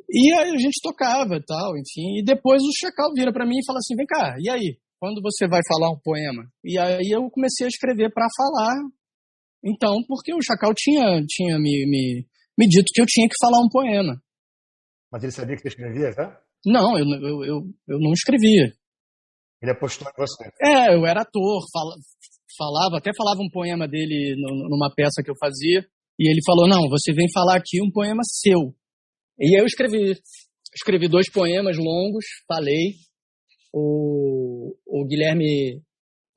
Speaker 2: E aí a gente tocava e tal, enfim. E depois o Chacal vira para mim e fala assim, vem cá, e aí? Quando você vai falar um poema? E aí eu comecei a escrever para falar. Então, porque o Chacal tinha me dito que eu tinha que falar um poema.
Speaker 1: Mas ele sabia que você escrevia, já?
Speaker 2: Não, eu não escrevia.
Speaker 1: Ele apostou em você.
Speaker 2: Eu era ator, até falava um poema dele numa peça que eu fazia. E ele falou, não, você vem falar aqui um poema seu. E aí eu escrevi 2 poemas longos, falei. O Guilherme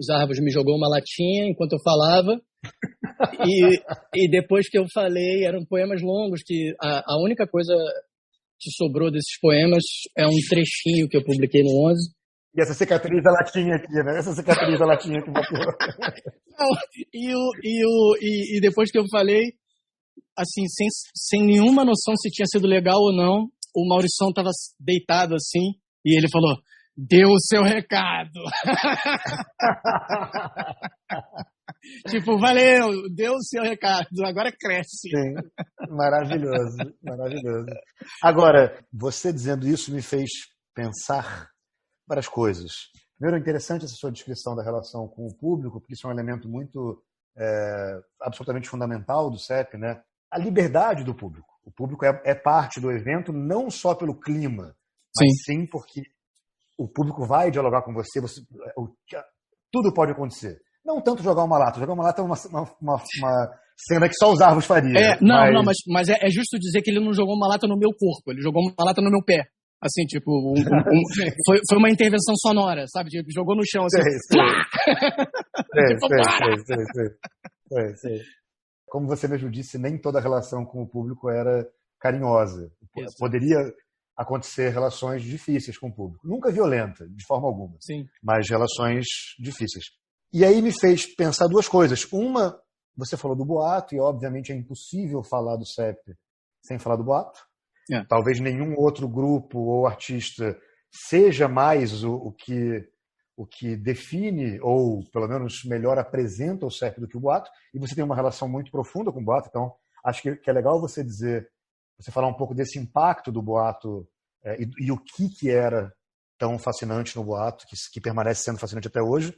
Speaker 2: Zarbos me jogou uma latinha enquanto eu falava e depois que eu falei eram poemas longos que a única coisa que sobrou desses poemas é um trechinho que eu publiquei no 11.
Speaker 1: E essa cicatriz da latinha aqui, né? Essa cicatriz da latinha que bateu.
Speaker 2: E depois que eu falei, assim, sem nenhuma noção se tinha sido legal ou não, o Maurição estava deitado assim e ele falou, Deu o seu recado. Tipo, valeu, deu o seu recado, agora cresce.
Speaker 1: Sim, maravilhoso, maravilhoso. Agora, você dizendo isso me fez pensar várias coisas. Primeiro, é interessante essa sua descrição da relação com o público, porque isso é um elemento muito, absolutamente fundamental do CEP, né? A liberdade do público. O público é parte do evento, não só pelo clima, mas sim porque o público vai dialogar com você, tudo pode acontecer. Não tanto jogar uma lata. Jogar uma lata é uma cena que só os árvores fariam.
Speaker 2: Mas é justo dizer que ele não jogou uma lata no meu corpo, ele jogou uma lata no meu pé. Assim, tipo, foi uma intervenção sonora, sabe? Tipo, jogou no chão, assim.
Speaker 1: Sei. Como você mesmo disse, nem toda relação com o público era carinhosa. Isso. Poderia acontecer relações difíceis com o público. Nunca violenta, de forma alguma.
Speaker 2: Sim.
Speaker 1: Mas relações difíceis. E aí me fez pensar duas coisas. Uma, você falou do boato, e obviamente é impossível falar do CEP sem falar do boato. Talvez nenhum outro grupo ou artista seja mais o que define, ou pelo menos melhor apresenta o CEP do que o boato. E você tem uma relação muito profunda com o boato, então acho que é legal você falar um pouco desse impacto do boato e o que era tão fascinante no boato, que permanece sendo fascinante até hoje.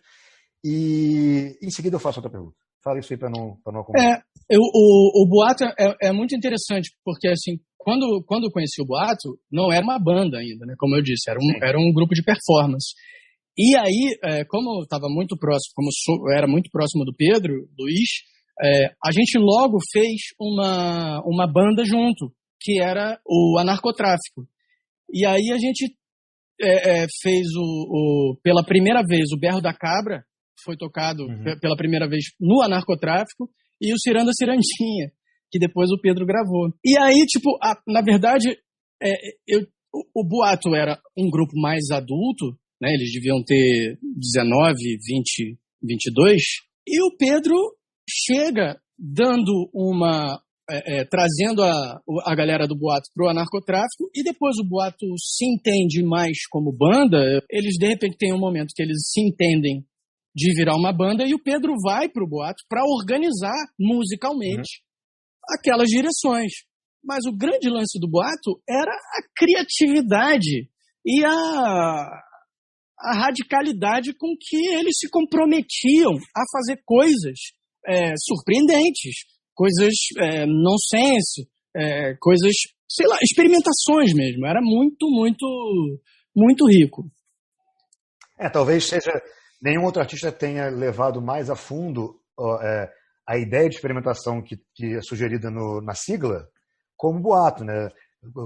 Speaker 1: E em seguida eu faço outra pergunta. Fala isso aí para não acompanhar.
Speaker 2: O boato é muito interessante, porque assim, quando eu conheci o boato, não era uma banda ainda, né? Como eu disse, era um grupo de performance. E aí, como eu estava muito próximo, eu era muito próximo do Pedro, Luiz, a gente logo fez uma banda junto, que era o Anarcotráfico. E aí a gente fez pela primeira vez o Berro da Cabra, foi tocado pela primeira vez no Anarcotráfico, e o Ciranda Cirandinha, que depois o Pedro gravou. E aí, tipo, na verdade, o Boato era um grupo mais adulto, né? Eles deviam ter 19, 20, 22, e o Pedro chega dando trazendo a galera do Boato pro Anarcotráfico, e depois o Boato se entende mais como banda. Eles, de repente, tem um momento que eles se entendem de virar uma banda, e o Pedro vai pro Boato para organizar musicalmente aquelas direções. Mas o grande lance do Boato era a criatividade e a radicalidade com que eles se comprometiam a fazer coisas surpreendentes, coisas nonsense, coisas, sei lá, experimentações mesmo. Era muito, muito, muito rico.
Speaker 1: Talvez nenhum outro artista tenha levado mais a fundo a ideia de experimentação que é sugerida na sigla como boato, né?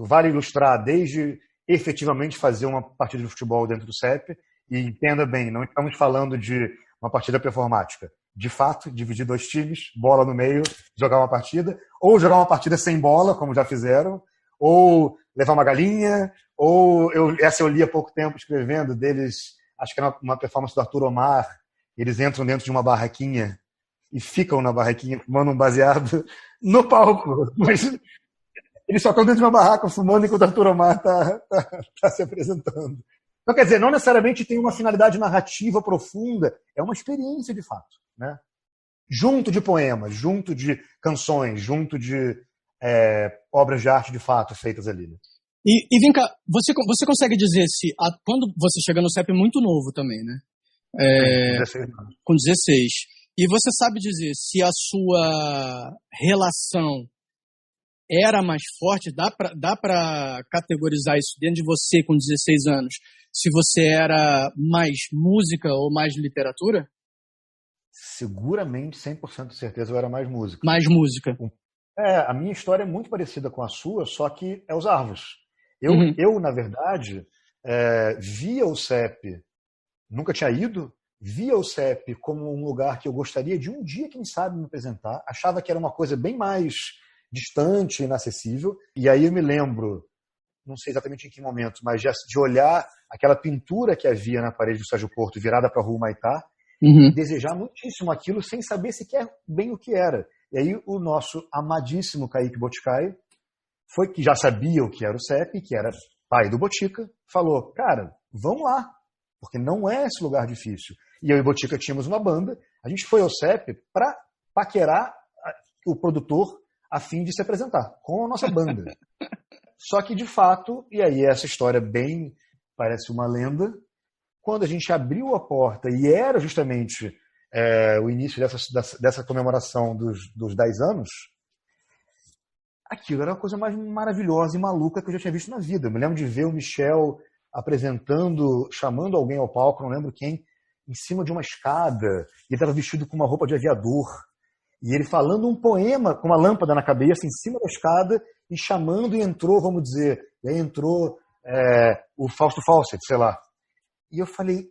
Speaker 1: Vale ilustrar desde efetivamente fazer uma partida de futebol dentro do CEP, e entenda bem, não estamos falando de uma partida performática. De fato, dividir 2 times, bola no meio, jogar uma partida, ou jogar uma partida sem bola, como já fizeram, ou levar uma galinha, ou essa eu li há pouco tempo escrevendo deles. Acho que era uma performance do Arthur Omar. Eles entram dentro de uma barraquinha e ficam na barraquinha fumando um baseado no palco. Mas eles só estão dentro de uma barraca fumando enquanto o Arthur Omar está se apresentando. Então, quer dizer, não necessariamente tem uma finalidade narrativa profunda. É uma experiência de fato, né? Junto de poemas, junto de canções, junto de obras de arte de fato feitas ali, né?
Speaker 2: E vem cá, você consegue dizer se quando você chega no CEP muito novo também, né? Com 16. E você sabe dizer se a sua relação era mais forte? Dá pra categorizar isso dentro de você com 16 anos? Se você era mais música ou mais literatura?
Speaker 1: Seguramente, 100% de certeza, eu era mais música.
Speaker 2: Mais música.
Speaker 1: A minha história é muito parecida com a sua, só que é os Arvos. Eu, na verdade, via o CEP, nunca tinha ido, via o CEP como um lugar que eu gostaria de um dia, quem sabe, me apresentar. Achava que era uma coisa bem mais distante, inacessível. E aí eu me lembro, não sei exatamente em que momento, mas de olhar aquela pintura que havia na parede do Sérgio Porto virada para a Rua Humaitá, e desejar muitíssimo aquilo sem saber sequer bem o que era. E aí o nosso amadíssimo Kaique Boticai, que já sabia o que era o CEP, que era pai do Botica, falou, cara, vamos lá, porque não é esse lugar difícil. E eu e Botica tínhamos uma banda, a gente foi ao CEP para paquerar o produtor a fim de se apresentar com a nossa banda. Só que, de fato, e aí essa história bem parece uma lenda, quando a gente abriu a porta, e era justamente o início dessa comemoração dos 10 anos, aquilo era a coisa mais maravilhosa e maluca que eu já tinha visto na vida. Eu me lembro de ver o Michel apresentando, chamando alguém ao palco, não lembro quem, em cima de uma escada, e ele estava vestido com uma roupa de aviador, e ele falando um poema com uma lâmpada na cabeça, em cima da escada, e chamando, e entrou, vamos dizer, e aí entrou o Fausto Fawcett, sei lá. E eu falei,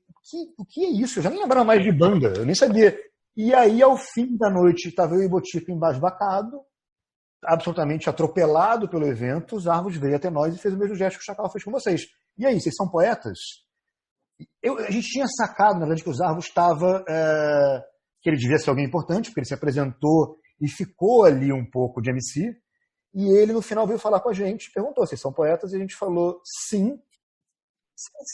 Speaker 1: o que é isso? Eu já nem lembrava mais de banda, eu nem sabia. E aí, ao fim da noite, estava eu e Botica embasbacado, absolutamente atropelado pelo evento, os Arvos veio até nós e fez o mesmo gesto que o Chacal fez com vocês. E aí, vocês são poetas? A gente tinha sacado, na verdade, que os Arvos estava... que ele devia ser alguém importante, porque ele se apresentou e ficou ali um pouco de MC, e ele, no final, veio falar com a gente, perguntou, vocês são poetas? E a gente falou, sim,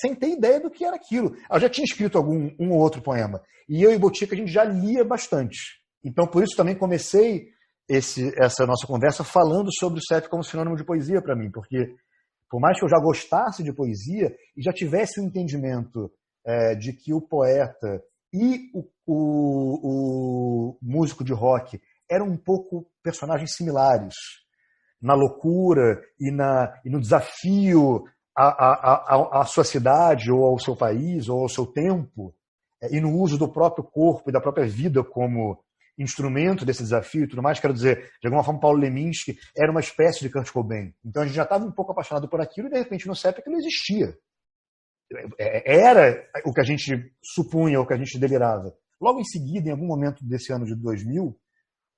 Speaker 1: sem ter ideia do que era aquilo. Eu já tinha escrito um ou outro poema, e eu e Botica, a gente já lia bastante. Então, por isso, também comecei essa nossa conversa falando sobre o CEP como sinônimo de poesia para mim, porque por mais que eu já gostasse de poesia e já tivesse o entendimento de que o poeta e o músico de rock eram um pouco personagens similares na loucura e no desafio à sua cidade ou ao seu país ou ao seu tempo, e no uso do próprio corpo e da própria vida como instrumento desse desafio e tudo mais. Quero dizer, de alguma forma, Paulo Leminski era uma espécie de Kurt Cobain. Então a gente já estava um pouco apaixonado por aquilo e de repente no CEP aquilo existia. Era o que a gente supunha, o que a gente delirava. Logo em seguida, em algum momento desse ano de 2000,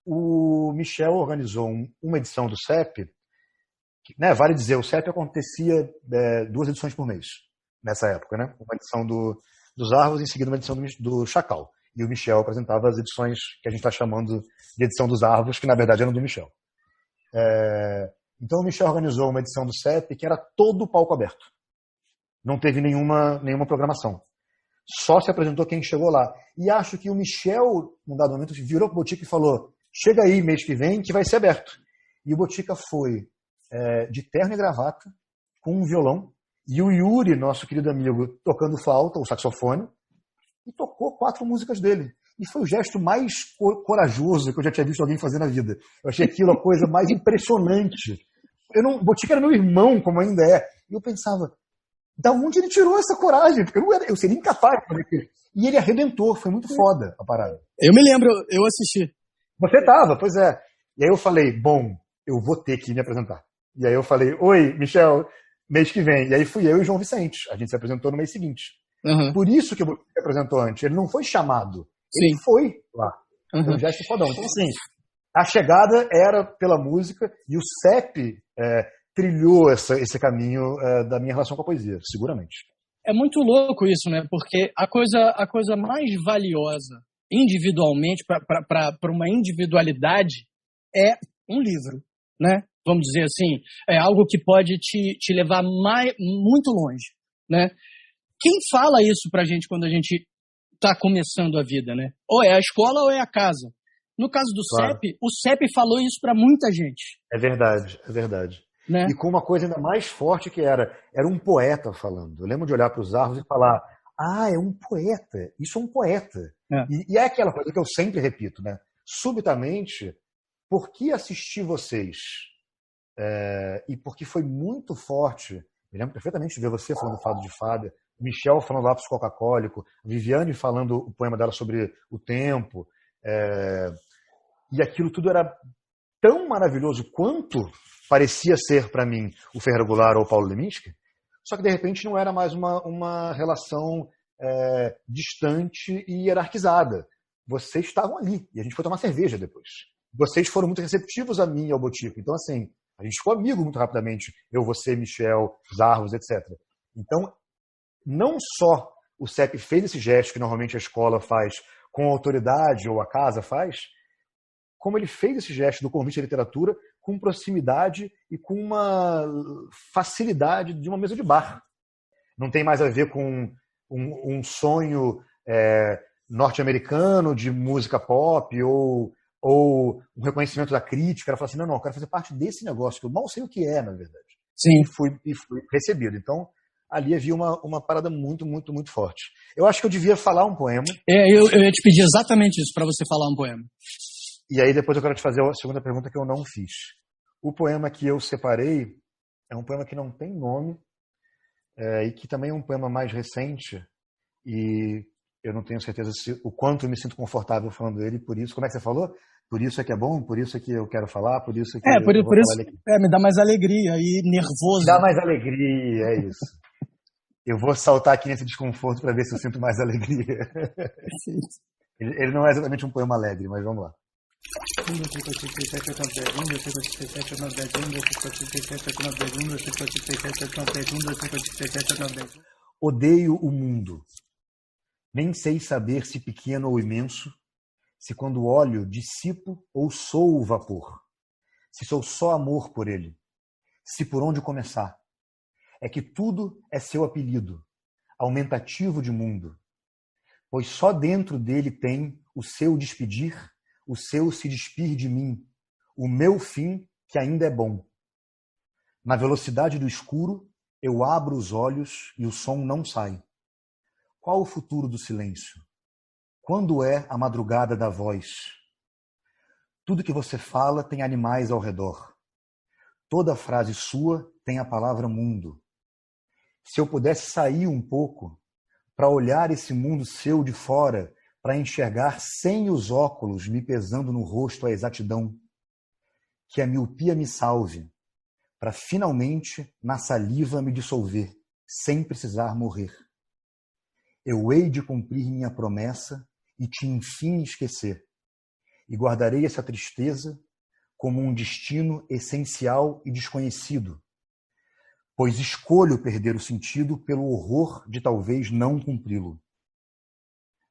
Speaker 1: o Michel organizou uma edição do CEP, que, vale dizer, o CEP acontecia 2 edições por mês, nessa época, né? Uma edição dos Arvos e em seguida uma edição do Chacal. E o Michel apresentava as edições que a gente está chamando de edição dos Arvos, que na verdade eram do Michel. Então o Michel organizou uma edição do CEP que era todo palco aberto. Não teve nenhuma programação. Só se apresentou quem chegou lá. E acho que o Michel, num dado momento, virou para o Botica e falou, chega aí mês que vem que vai ser aberto. E o Botica foi de terno e gravata, com um violão, e o Yuri, nosso querido amigo, tocando flauta, o saxofone, e tocou 4 músicas dele. E foi o gesto mais corajoso que eu já tinha visto alguém fazer na vida. Eu achei aquilo a coisa mais impressionante. Botica era meu irmão, como ainda é. E eu pensava, da onde ele tirou essa coragem? Porque eu seria incapaz de fazer aquilo. E ele arrebentou, foi muito foda a parada.
Speaker 2: Eu me lembro, eu assisti.
Speaker 1: Você estava, pois é. E aí eu falei, bom, eu vou ter que me apresentar. E aí eu falei, oi, Michel, mês que vem. E aí fui eu e o João Vicente. A gente se apresentou no mês seguinte.
Speaker 2: Uhum.
Speaker 1: Por isso que o Botica se apresentou antes. Ele não foi chamado.
Speaker 2: Sim.
Speaker 1: Ele foi lá.
Speaker 2: Uhum.
Speaker 1: Foi um gesto fodão. Então, assim, a chegada era pela música e o CEP trilhou esse caminho da minha relação com a poesia, seguramente.
Speaker 2: É muito louco isso, né? Porque a coisa mais valiosa individualmente, para uma individualidade, é um livro, né? Vamos dizer assim, é algo que pode te levar muito longe, né? Quem fala isso pra gente quando a gente está começando a vida, né? Ou é a escola ou é a casa. No caso do
Speaker 1: Claro.
Speaker 2: CEP, o CEP falou isso para muita gente.
Speaker 1: É verdade, é verdade.
Speaker 2: Né?
Speaker 1: E com uma coisa ainda mais forte que era um poeta falando. Eu lembro de olhar para os Arvos e falar, é um poeta, isso é um poeta.
Speaker 2: É.
Speaker 1: E é aquela coisa que eu sempre repito, né? Subitamente, por que assistir vocês? E porque foi muito forte, me lembro perfeitamente de ver você falando do Fado de Fada, Michel falando lápis coca-cólico, Viviane falando o poema dela sobre o tempo, e aquilo tudo era tão maravilhoso quanto parecia ser para mim o Ferreira Goulart ou o Paulo Leminski, só que de repente não era mais uma relação distante e hierarquizada. Vocês estavam ali, e a gente foi tomar cerveja depois. Vocês foram muito receptivos a mim e ao Botica, então assim, a gente ficou amigo muito rapidamente, eu, você, Michel, os Arvos, etc. Então, não só o CEP fez esse gesto que normalmente a escola faz com a autoridade ou a casa faz, como ele fez esse gesto do convite à literatura com proximidade e com uma facilidade de uma mesa de bar. Não tem mais a ver com um sonho norte-americano de música pop ou um reconhecimento da crítica. Ela falou assim, não, eu quero fazer parte desse negócio, que eu mal sei o que é, na verdade.
Speaker 2: Sim.
Speaker 1: E fui recebido. Então, ali havia uma parada muito, muito, muito forte. Eu acho que eu devia falar um poema.
Speaker 2: Eu ia te pedir exatamente isso, para você falar um poema.
Speaker 1: E aí depois eu quero te fazer a segunda pergunta que eu não fiz. O poema que eu separei é um poema que não tem nome, e que também é um poema mais recente, e eu não tenho certeza o quanto eu me sinto confortável falando dele, por isso, como é que você falou? Por isso é que é bom, por isso é que eu quero falar, por isso é que
Speaker 2: por
Speaker 1: eu vou
Speaker 2: isso,
Speaker 1: falar ele aqui.
Speaker 2: me dá mais alegria e nervoso.
Speaker 1: Dá mais alegria, é isso. Eu vou saltar aqui nesse desconforto para ver se eu sinto mais alegria. Ele não é exatamente um poema alegre, mas vamos lá. Odeio o mundo. Nem sei saber se pequeno ou imenso, se quando olho dissipo ou sou o vapor, se sou só amor por ele, se por onde começar. É que tudo é seu apelido, aumentativo de mundo, pois só dentro dele tem o seu despedir, o seu se despir de mim, o meu fim que ainda é bom. Na velocidade do escuro, eu abro os olhos e o som não sai. Qual o futuro do silêncio? Quando é a madrugada da voz? Tudo que você fala tem animais ao redor. Toda frase sua tem a palavra mundo. Se eu pudesse sair um pouco para olhar esse mundo seu de fora, para enxergar sem os óculos me pesando no rosto a exatidão, que a miopia me salve, para finalmente na saliva me dissolver, sem precisar morrer. Eu hei de cumprir minha promessa e te enfim esquecer, e guardarei essa tristeza como um destino essencial e desconhecido, pois escolho perder o sentido pelo horror de talvez não cumpri-lo.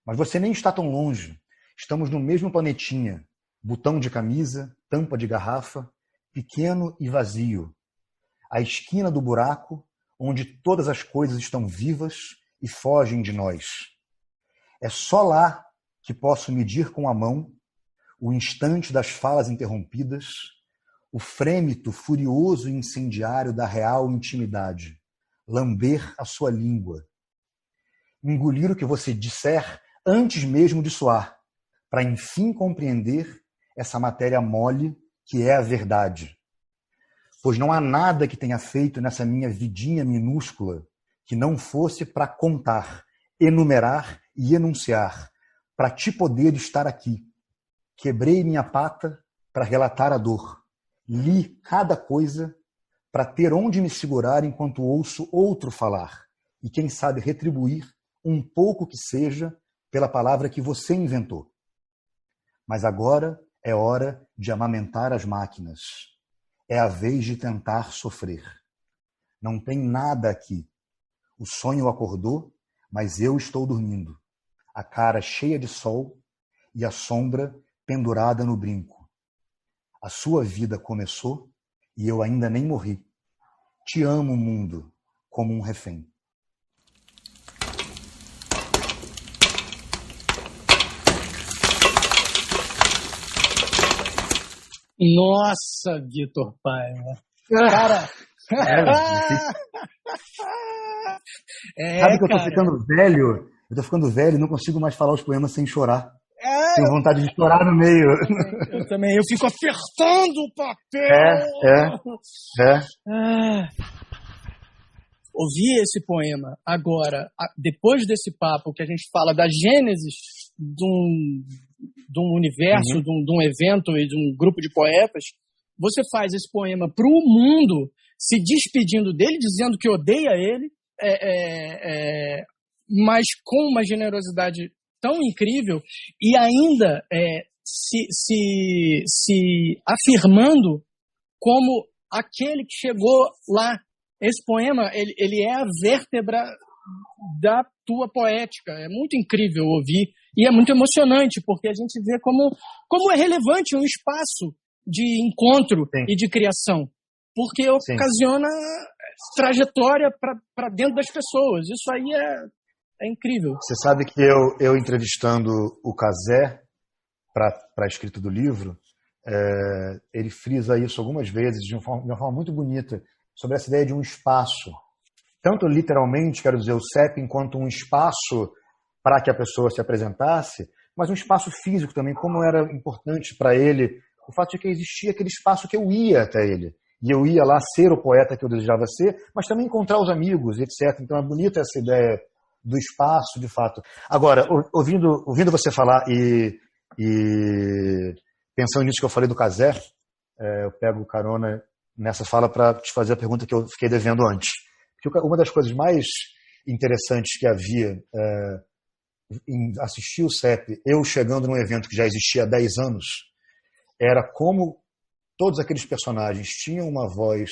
Speaker 1: Mas você nem está tão longe. Estamos no mesmo planetinha, botão de camisa, tampa de garrafa, pequeno e vazio. A esquina do buraco, onde todas as coisas estão vivas e fogem de nós. É só lá que posso medir com a mão o instante das falas interrompidas, o frêmito furioso e incendiário da real intimidade, lamber a sua língua, engolir o que você disser antes mesmo de soar, para enfim compreender essa matéria mole que é a verdade. Pois não há nada que tenha feito nessa minha vidinha minúscula que não fosse para contar, enumerar e enunciar, para te poder estar aqui. Quebrei minha pata para relatar a dor. Li cada coisa para ter onde me segurar enquanto ouço outro falar e, quem sabe, retribuir um pouco que seja pela palavra que você inventou. Mas agora é hora de amamentar as máquinas. É a vez de tentar sofrer. Não tem nada aqui. O sonho acordou, mas eu estou dormindo. A cara cheia de sol e a sombra pendurada no brinco. A sua vida começou e eu ainda nem morri. Te amo, mundo, como um refém.
Speaker 2: Nossa, Vitor Paiva. Cara...
Speaker 1: Sabe que eu tô ficando velho? Eu tô ficando velho e não consigo mais falar os poemas sem chorar. Tenho vontade de chorar no meio.
Speaker 2: Eu também. Eu fico apertando o papel. Ouvir esse poema agora, depois desse papo que a gente fala da gênesis de um universo, de um evento e de um grupo de poetas, você faz esse poema para o mundo, se despedindo dele, dizendo que odeia ele, mas com uma generosidade tão incrível e ainda se afirmando como aquele que chegou lá. Esse poema, ele é a vértebra da tua poética. É muito incrível ouvir e é muito emocionante, porque a gente vê como é relevante um espaço de encontro e de criação, porque ocasiona trajetória para dentro das pessoas. Isso aí É incrível.
Speaker 1: Você sabe que eu entrevistando o Cazé para a escrita do livro, ele frisa isso algumas vezes de uma forma muito bonita, sobre essa ideia de um espaço. Tanto literalmente, quero dizer, o CEP enquanto um espaço para que a pessoa se apresentasse, mas um espaço físico também, como era importante para ele o fato de que existia aquele espaço que eu ia até ele. E eu ia lá ser o poeta que eu desejava ser, mas também encontrar os amigos, etc. Então é bonita essa ideia do espaço, de fato. Agora, ouvindo você falar e pensando nisso que eu falei do Cazé, eu pego carona nessa fala para te fazer a pergunta que eu fiquei devendo antes. Porque uma das coisas mais interessantes que havia em assistir o CEP, eu chegando num evento que já existia há 10 anos, era como todos aqueles personagens tinham uma voz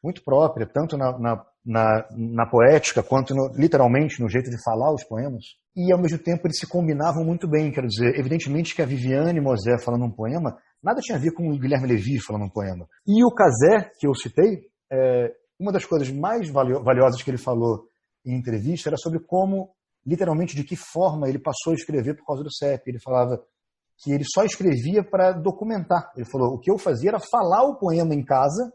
Speaker 1: muito própria, tanto na poética, quanto literalmente no jeito de falar os poemas, e ao mesmo tempo eles se combinavam muito bem. Quero dizer, evidentemente que a Viviane Mosé falando um poema, nada tinha a ver com o Guilherme Lévy falando um poema. E o Cazé, que eu citei, uma das coisas mais valiosas que ele falou em entrevista era sobre como, literalmente, de que forma ele passou a escrever por causa do CEP. Ele falava que ele só escrevia para documentar. Ele falou, o que eu fazia era falar o poema em casa,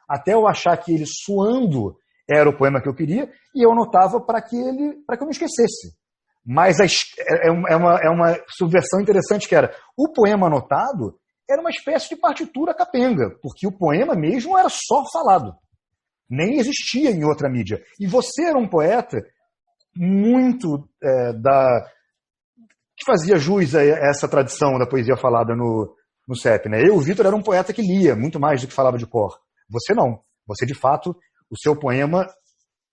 Speaker 1: até eu achar que ele suando era o poema que eu queria, e eu anotava para que eu não esquecesse. Mas é uma subversão interessante que era, o poema anotado era uma espécie de partitura capenga, porque o poema mesmo era só falado. Nem existia em outra mídia. E você era um poeta muito que fazia jus a essa tradição da poesia falada no CEP. Né? Eu, o Vitor, era um poeta que lia muito mais do que falava de cor. Você não. Você, de fato, o seu poema,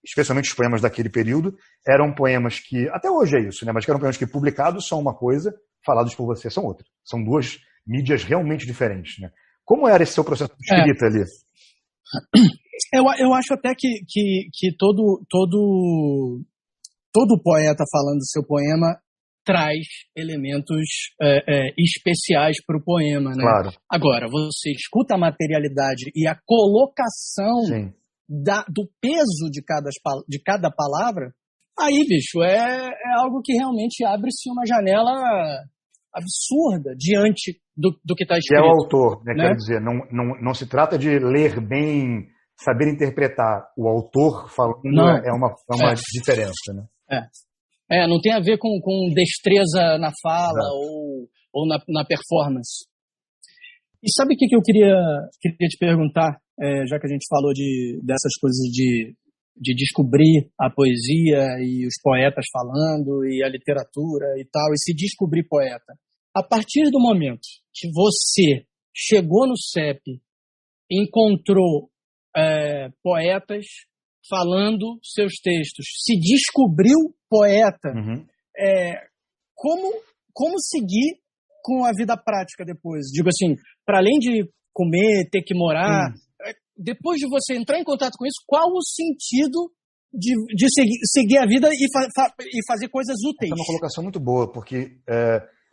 Speaker 1: especialmente os poemas daquele período, eram poemas que, até hoje é isso, né? Mas que eram poemas que publicados são uma coisa, falados por você são outra. São duas mídias realmente diferentes. Né? Como era esse seu processo de escrita ali?
Speaker 2: Eu acho até que todo poeta falando do seu poema traz elementos especiais para o poema, né?
Speaker 1: Claro.
Speaker 2: Agora, você escuta a materialidade e a colocação do peso de cada palavra, aí, bicho, é algo que realmente abre-se uma janela absurda diante do que está escrito.
Speaker 1: Que é o autor, né? Quero dizer, não se trata de ler bem, saber interpretar. O autor falando é uma diferença, né?
Speaker 2: Não tem a ver com destreza na fala ou na performance. E sabe o que eu queria te perguntar, já que a gente falou dessas coisas de descobrir a poesia e os poetas falando e a literatura e tal, e se descobrir poeta. A partir do momento que você chegou no CEP, encontrou poetas falando seus textos, se descobriu poeta, como seguir com a vida prática depois? Digo assim, para além de comer, ter que morar, depois de você entrar em contato com isso, qual o sentido de seguir a vida e fazer coisas úteis?
Speaker 1: Essa é uma colocação muito boa, porque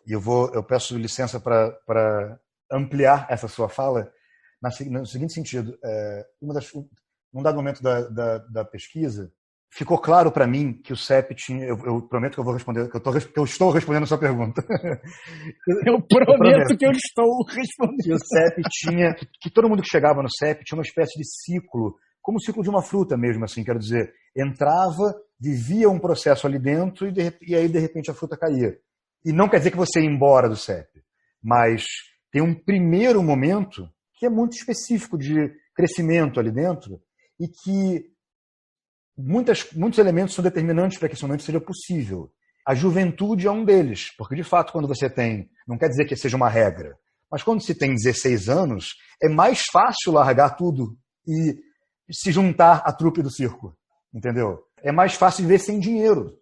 Speaker 1: eu peço licença para ampliar essa sua fala no seguinte sentido. Num dado momento da pesquisa, ficou claro para mim que o CEP tinha... Eu prometo que eu vou responder, que eu estou respondendo a sua pergunta.
Speaker 2: Eu prometo que eu estou respondendo.
Speaker 1: Que o CEP tinha... Que todo mundo que chegava no CEP tinha uma espécie de ciclo, como o ciclo de uma fruta mesmo, assim, quero dizer. Entrava, vivia um processo ali dentro e aí, de repente, a fruta caía. E não quer dizer que você ia embora do CEP, mas tem um primeiro momento que é muito específico de crescimento ali dentro e que muitos elementos são determinantes para que esse momento seja possível. A juventude é um deles, porque, de fato, quando você tem... Não quer dizer que seja uma regra, mas quando se tem 16 anos, é mais fácil largar tudo e se juntar à trupe do circo, entendeu? É mais fácil viver sem dinheiro.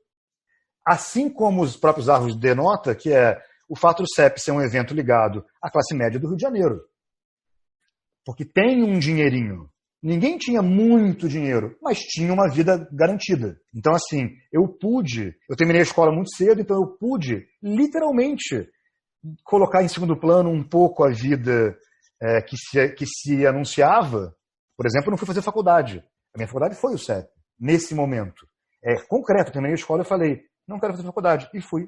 Speaker 1: Assim como os próprios árvores denota, que é o fato do CEP ser um evento ligado à classe média do Rio de Janeiro. Porque tem um dinheirinho. Ninguém tinha muito dinheiro, mas tinha uma vida garantida. Então, assim, eu terminei a escola muito cedo, então eu pude, literalmente, colocar em segundo plano um pouco a vida que se anunciava. Por exemplo, eu não fui fazer faculdade. A minha faculdade foi o CEP, nesse momento. Concreto, eu terminei a escola e falei, não quero fazer faculdade. E fui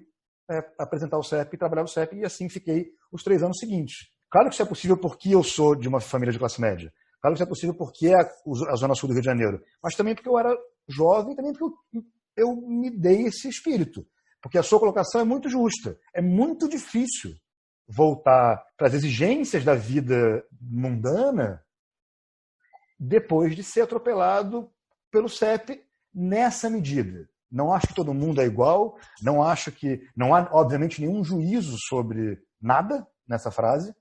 Speaker 1: apresentar o CEP e trabalhar no CEP, e assim fiquei os 3 anos seguintes. Claro que isso é possível porque eu sou de uma família de classe média. Claro que isso é possível porque é a Zona Sul do Rio de Janeiro. Mas também porque eu era jovem, também porque eu me dei esse espírito. Porque a sua colocação é muito justa. É muito difícil voltar para as exigências da vida mundana depois de ser atropelado pelo CEP nessa medida. Não acho que todo mundo é igual, não acho que... Não há, obviamente, nenhum juízo sobre nada nessa frase,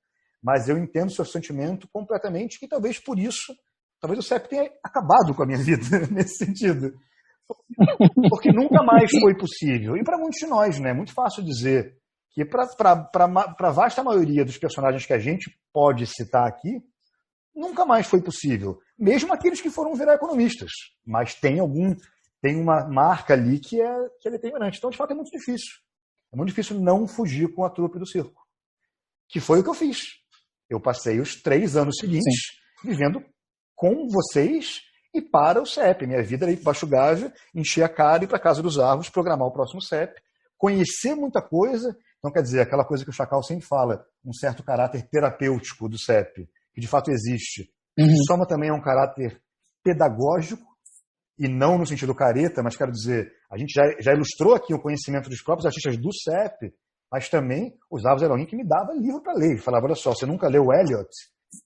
Speaker 1: mas eu entendo o seu sentimento completamente, e talvez por isso, talvez o CEP tenha acabado com a minha vida nesse sentido. Porque nunca mais foi possível. E para muitos de nós, né? É muito fácil dizer que para a vasta maioria dos personagens que a gente pode citar aqui, nunca mais foi possível. Mesmo aqueles que foram virar economistas. Mas tem uma marca ali que é determinante. Então, de fato, é muito difícil. É muito difícil não fugir com a trupe do circo. Que foi o que eu fiz. Eu passei os 3 anos seguintes vivendo com vocês e para o CEP. Minha vida era ir para Baixo Gávea, encher a cara, ir para a Casa dos Árvores, programar o próximo CEP, conhecer muita coisa. Então, quer dizer, aquela coisa que o Chacal sempre fala, um certo caráter terapêutico do CEP, que de fato existe. Soma também um caráter pedagógico, e não no sentido careta, mas quero dizer, a gente já ilustrou aqui o conhecimento dos próprios artistas do CEP, mas também usava o Zé Lorinho que me dava livro para ler. Falava, olha só, você nunca leu Eliot?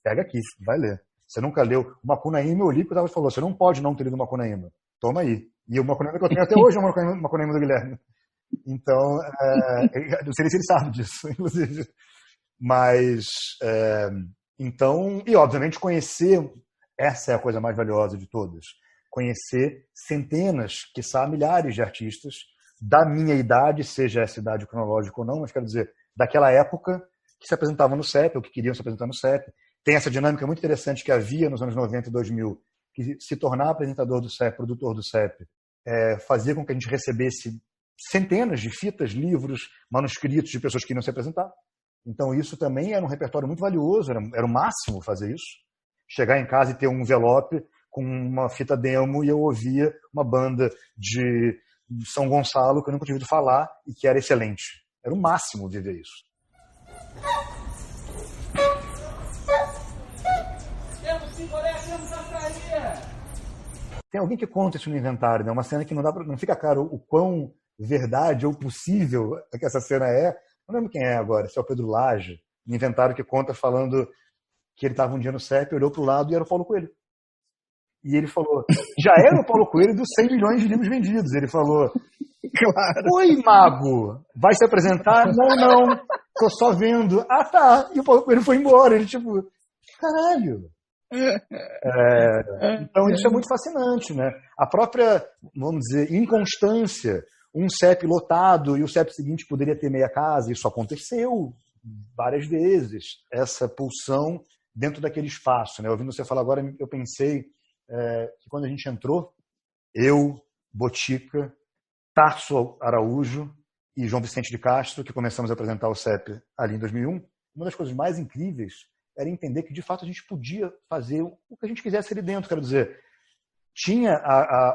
Speaker 1: Pega aqui, vai ler. Você nunca leu o Macunaíma, eu li, porque o Zé falou, você não pode não ter lido o Macunaíma. Toma aí. E o Macunaíma que eu tenho até hoje é o Macunaíma do Guilherme. Então, não sei se ele sabe disso, inclusive. Mas, então, e obviamente conhecer, essa é a coisa mais valiosa de todas, conhecer centenas, quiçá milhares de artistas da minha idade, seja essa idade cronológica ou não, mas quero dizer, daquela época que se apresentavam no CEP, ou que queriam se apresentar no CEP. Tem essa dinâmica muito interessante que havia nos anos 90 e 2000, que se tornar apresentador do CEP, produtor do CEP, fazia com que a gente recebesse centenas de fitas, livros, manuscritos de pessoas que queriam se apresentar. Então isso também era um repertório muito valioso, era o máximo fazer isso. Chegar em casa e ter um envelope com uma fita demo e eu ouvia uma banda de São Gonçalo que eu nunca tinha ouvido falar e que era excelente. Era o máximo viver isso. Tem alguém que conta isso no inventário, né? Uma cena que não fica claro o quão verdade ou possível que essa cena é. Não lembro quem é agora, se é o Pedro Lage, no inventário que conta falando que ele estava um dia no CEP, olhou para o lado e era o Paulo Coelho. E ele falou, já era o Paulo Coelho dos 100 milhões de livros vendidos. Ele falou, claro. Oi, mago, vai se apresentar? Não, tô só vendo. Ah, tá. E o Paulo Coelho foi embora. Ele tipo, caralho. Então isso é muito fascinante, né? A própria, vamos dizer, inconstância, um CEP lotado e o CEP seguinte poderia ter meia casa, isso aconteceu várias vezes, essa pulsão dentro daquele espaço, né? Ouvindo você falar agora, eu pensei que quando a gente entrou, eu, Botica, Tarso Araújo e João Vicente de Castro, que começamos a apresentar o CEP ali em 2001, uma das coisas mais incríveis era entender que, de fato, a gente podia fazer o que a gente quisesse ali dentro. Quero dizer, tinha,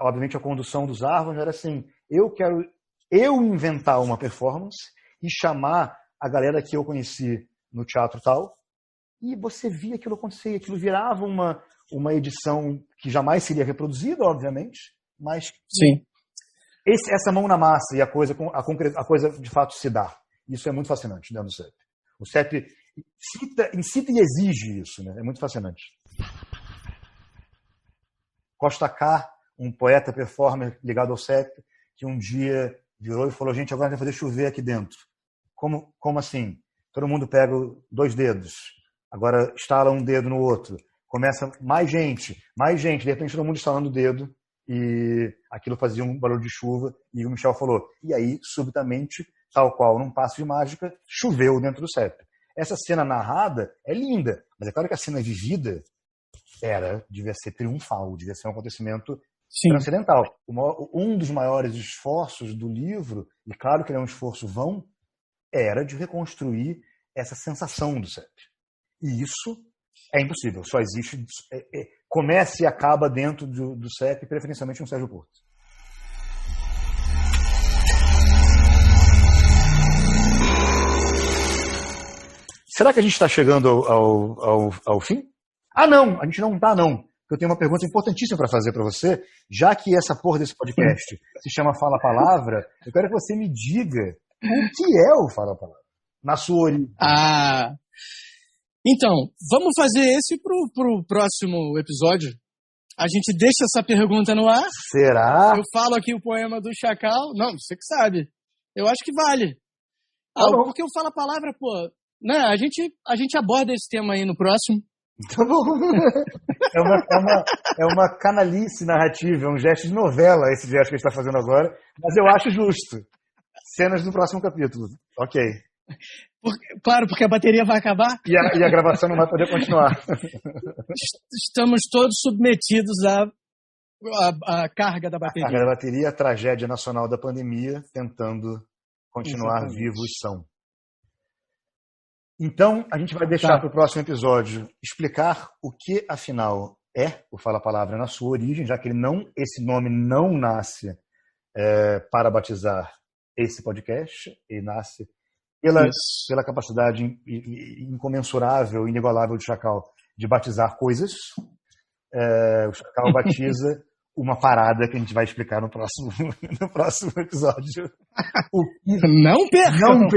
Speaker 1: obviamente, a condução dos árvores, era assim, eu quero inventar uma performance e chamar a galera que eu conheci no teatro tal, e você via aquilo acontecer, aquilo virava uma edição que jamais seria reproduzida, obviamente, mas
Speaker 2: sim.
Speaker 1: Essa mão na massa e a coisa de fato se dá. Isso é muito fascinante dentro do CEP. O CEP incita e exige isso, né? É muito fascinante. Costa K, um poeta performer ligado ao CEP, que um dia virou e falou, gente, agora vai fazer chover aqui dentro. Como assim? Todo mundo pega 2 dedos, agora estala um dedo no outro, começa mais gente, de repente todo mundo estalando o dedo e aquilo fazia um barulho de chuva e o Michel falou, e aí, subitamente, tal qual num passo de mágica, choveu dentro do CEP. Essa cena narrada é linda, mas é claro que a cena vivida devia ser triunfal, devia ser um acontecimento transcendental. Um dos maiores esforços do livro, e claro que ele é um esforço vão, era de reconstruir essa sensação do CEP. E isso é impossível, só existe, começa e acaba dentro do CEP, preferencialmente no Sérgio Porto. Será que a gente está chegando ao fim? Ah, não, a gente não está, não. Eu tenho uma pergunta importantíssima para fazer para você, já que essa porra desse podcast se chama Fala Palavra, eu quero que você me diga o que é o Fala Palavra, na sua origem.
Speaker 2: Então, vamos fazer esse pro próximo episódio. A gente deixa essa pergunta no ar.
Speaker 1: Será?
Speaker 2: Eu falo aqui o poema do Chacal. Não, você que sabe. Eu acho que vale. Porque o Fala Palavra, pô, né, a gente aborda esse tema aí no próximo.
Speaker 1: Tá bom. É uma canalice narrativa, é um gesto de novela esse gesto que a gente está fazendo agora, mas eu acho justo. Cenas do próximo capítulo. Ok.
Speaker 2: Claro, porque a bateria vai acabar.
Speaker 1: E a gravação não vai poder continuar.
Speaker 2: Estamos todos submetidos à carga da bateria.
Speaker 1: A carga da bateria, a tragédia nacional da pandemia, tentando continuar vivos são. Então, a gente vai deixar para o próximo episódio explicar o que, afinal, é o Fala Palavra na sua origem, já que esse nome não nasce para batizar esse podcast, ele nasce pela capacidade incomensurável, inigualável do Chacal de batizar coisas. O Chacal batiza uma parada que a gente vai explicar no próximo episódio.
Speaker 2: Não percam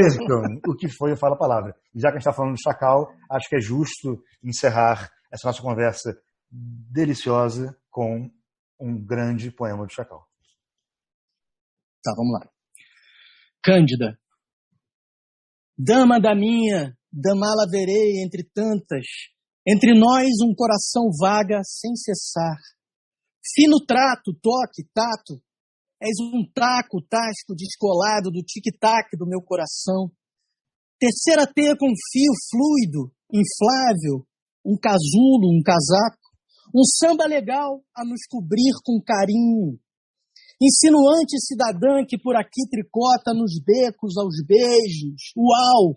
Speaker 1: o que foi o Fala Palavra. E já que a gente está falando do Chacal, acho que é justo encerrar essa nossa conversa deliciosa com um grande poema do Chacal.
Speaker 2: Tá, vamos lá. Cândida. Dama da minha, damá-la verei entre tantas, entre nós um coração vaga sem cessar. Fino trato, toque, tato, és um taco, tasco descolado do tic-tac do meu coração. Terceira teia com fio fluido, inflável, um casulo, um casaco, um samba legal a nos cobrir com carinho. Insinuante cidadã que por aqui tricota nos becos aos beijos, uau!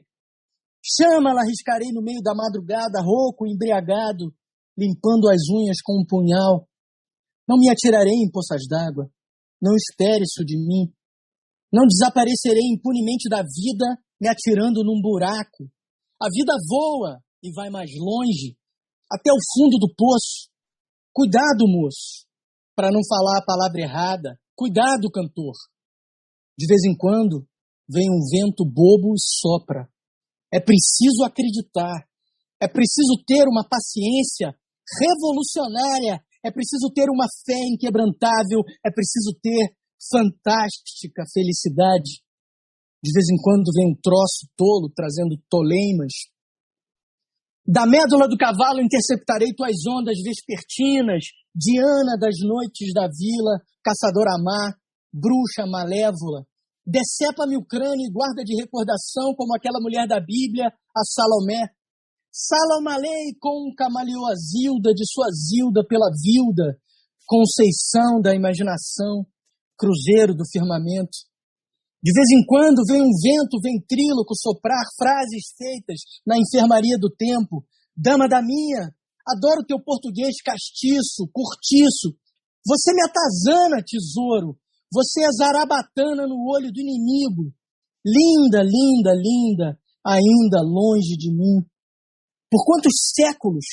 Speaker 2: Chama-la, riscarei no meio da madrugada, rouco, embriagado, limpando as unhas com um punhal. Não me atirarei em poças d'água, não espere isso de mim. Não desaparecerei impunemente da vida, me atirando num buraco. A vida voa e vai mais longe, até o fundo do poço. Cuidado, moço, para não falar a palavra errada. Cuidado, cantor. De vez em quando, vem um vento bobo e sopra. É preciso acreditar. É preciso ter uma paciência revolucionária. É preciso ter uma fé inquebrantável. É preciso ter fantástica felicidade. De vez em quando vem um troço tolo trazendo toleimas. Da médula do cavalo interceptarei tuas ondas vespertinas, Diana das noites da vila, caçadora má, bruxa malévola. Decepa-me o crânio e guarda de recordação como aquela mulher da Bíblia, a Salomé. Salomalei com um camaleoazilda de sua zilda pela vilda, conceição da imaginação, cruzeiro do firmamento. De vez em quando vem um vento ventríloco soprar frases feitas na enfermaria do tempo. Dama da minha, adoro teu português castiço, curtiço. Você me atazana, tesouro. Você é zarabatana no olho do inimigo. Linda, linda, linda, ainda longe de mim. Por quantos séculos,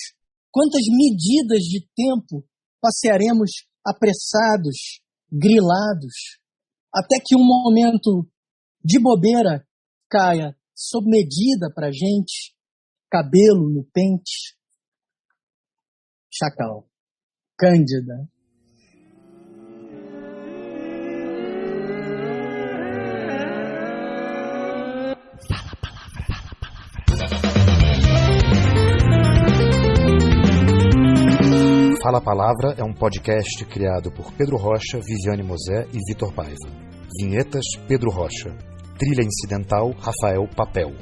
Speaker 2: quantas medidas de tempo passearemos apressados, grilados, até que um momento de bobeira caia sob medida pra gente, cabelo no pente. Chacal. Cândida.
Speaker 3: Fala palavra, fala palavra.
Speaker 1: Fala a Palavra é um podcast criado por Pedro Rocha, Viviane Mosé e Vitor Paiva. Vinhetas, Pedro Rocha. Trilha incidental, Rafael Papel.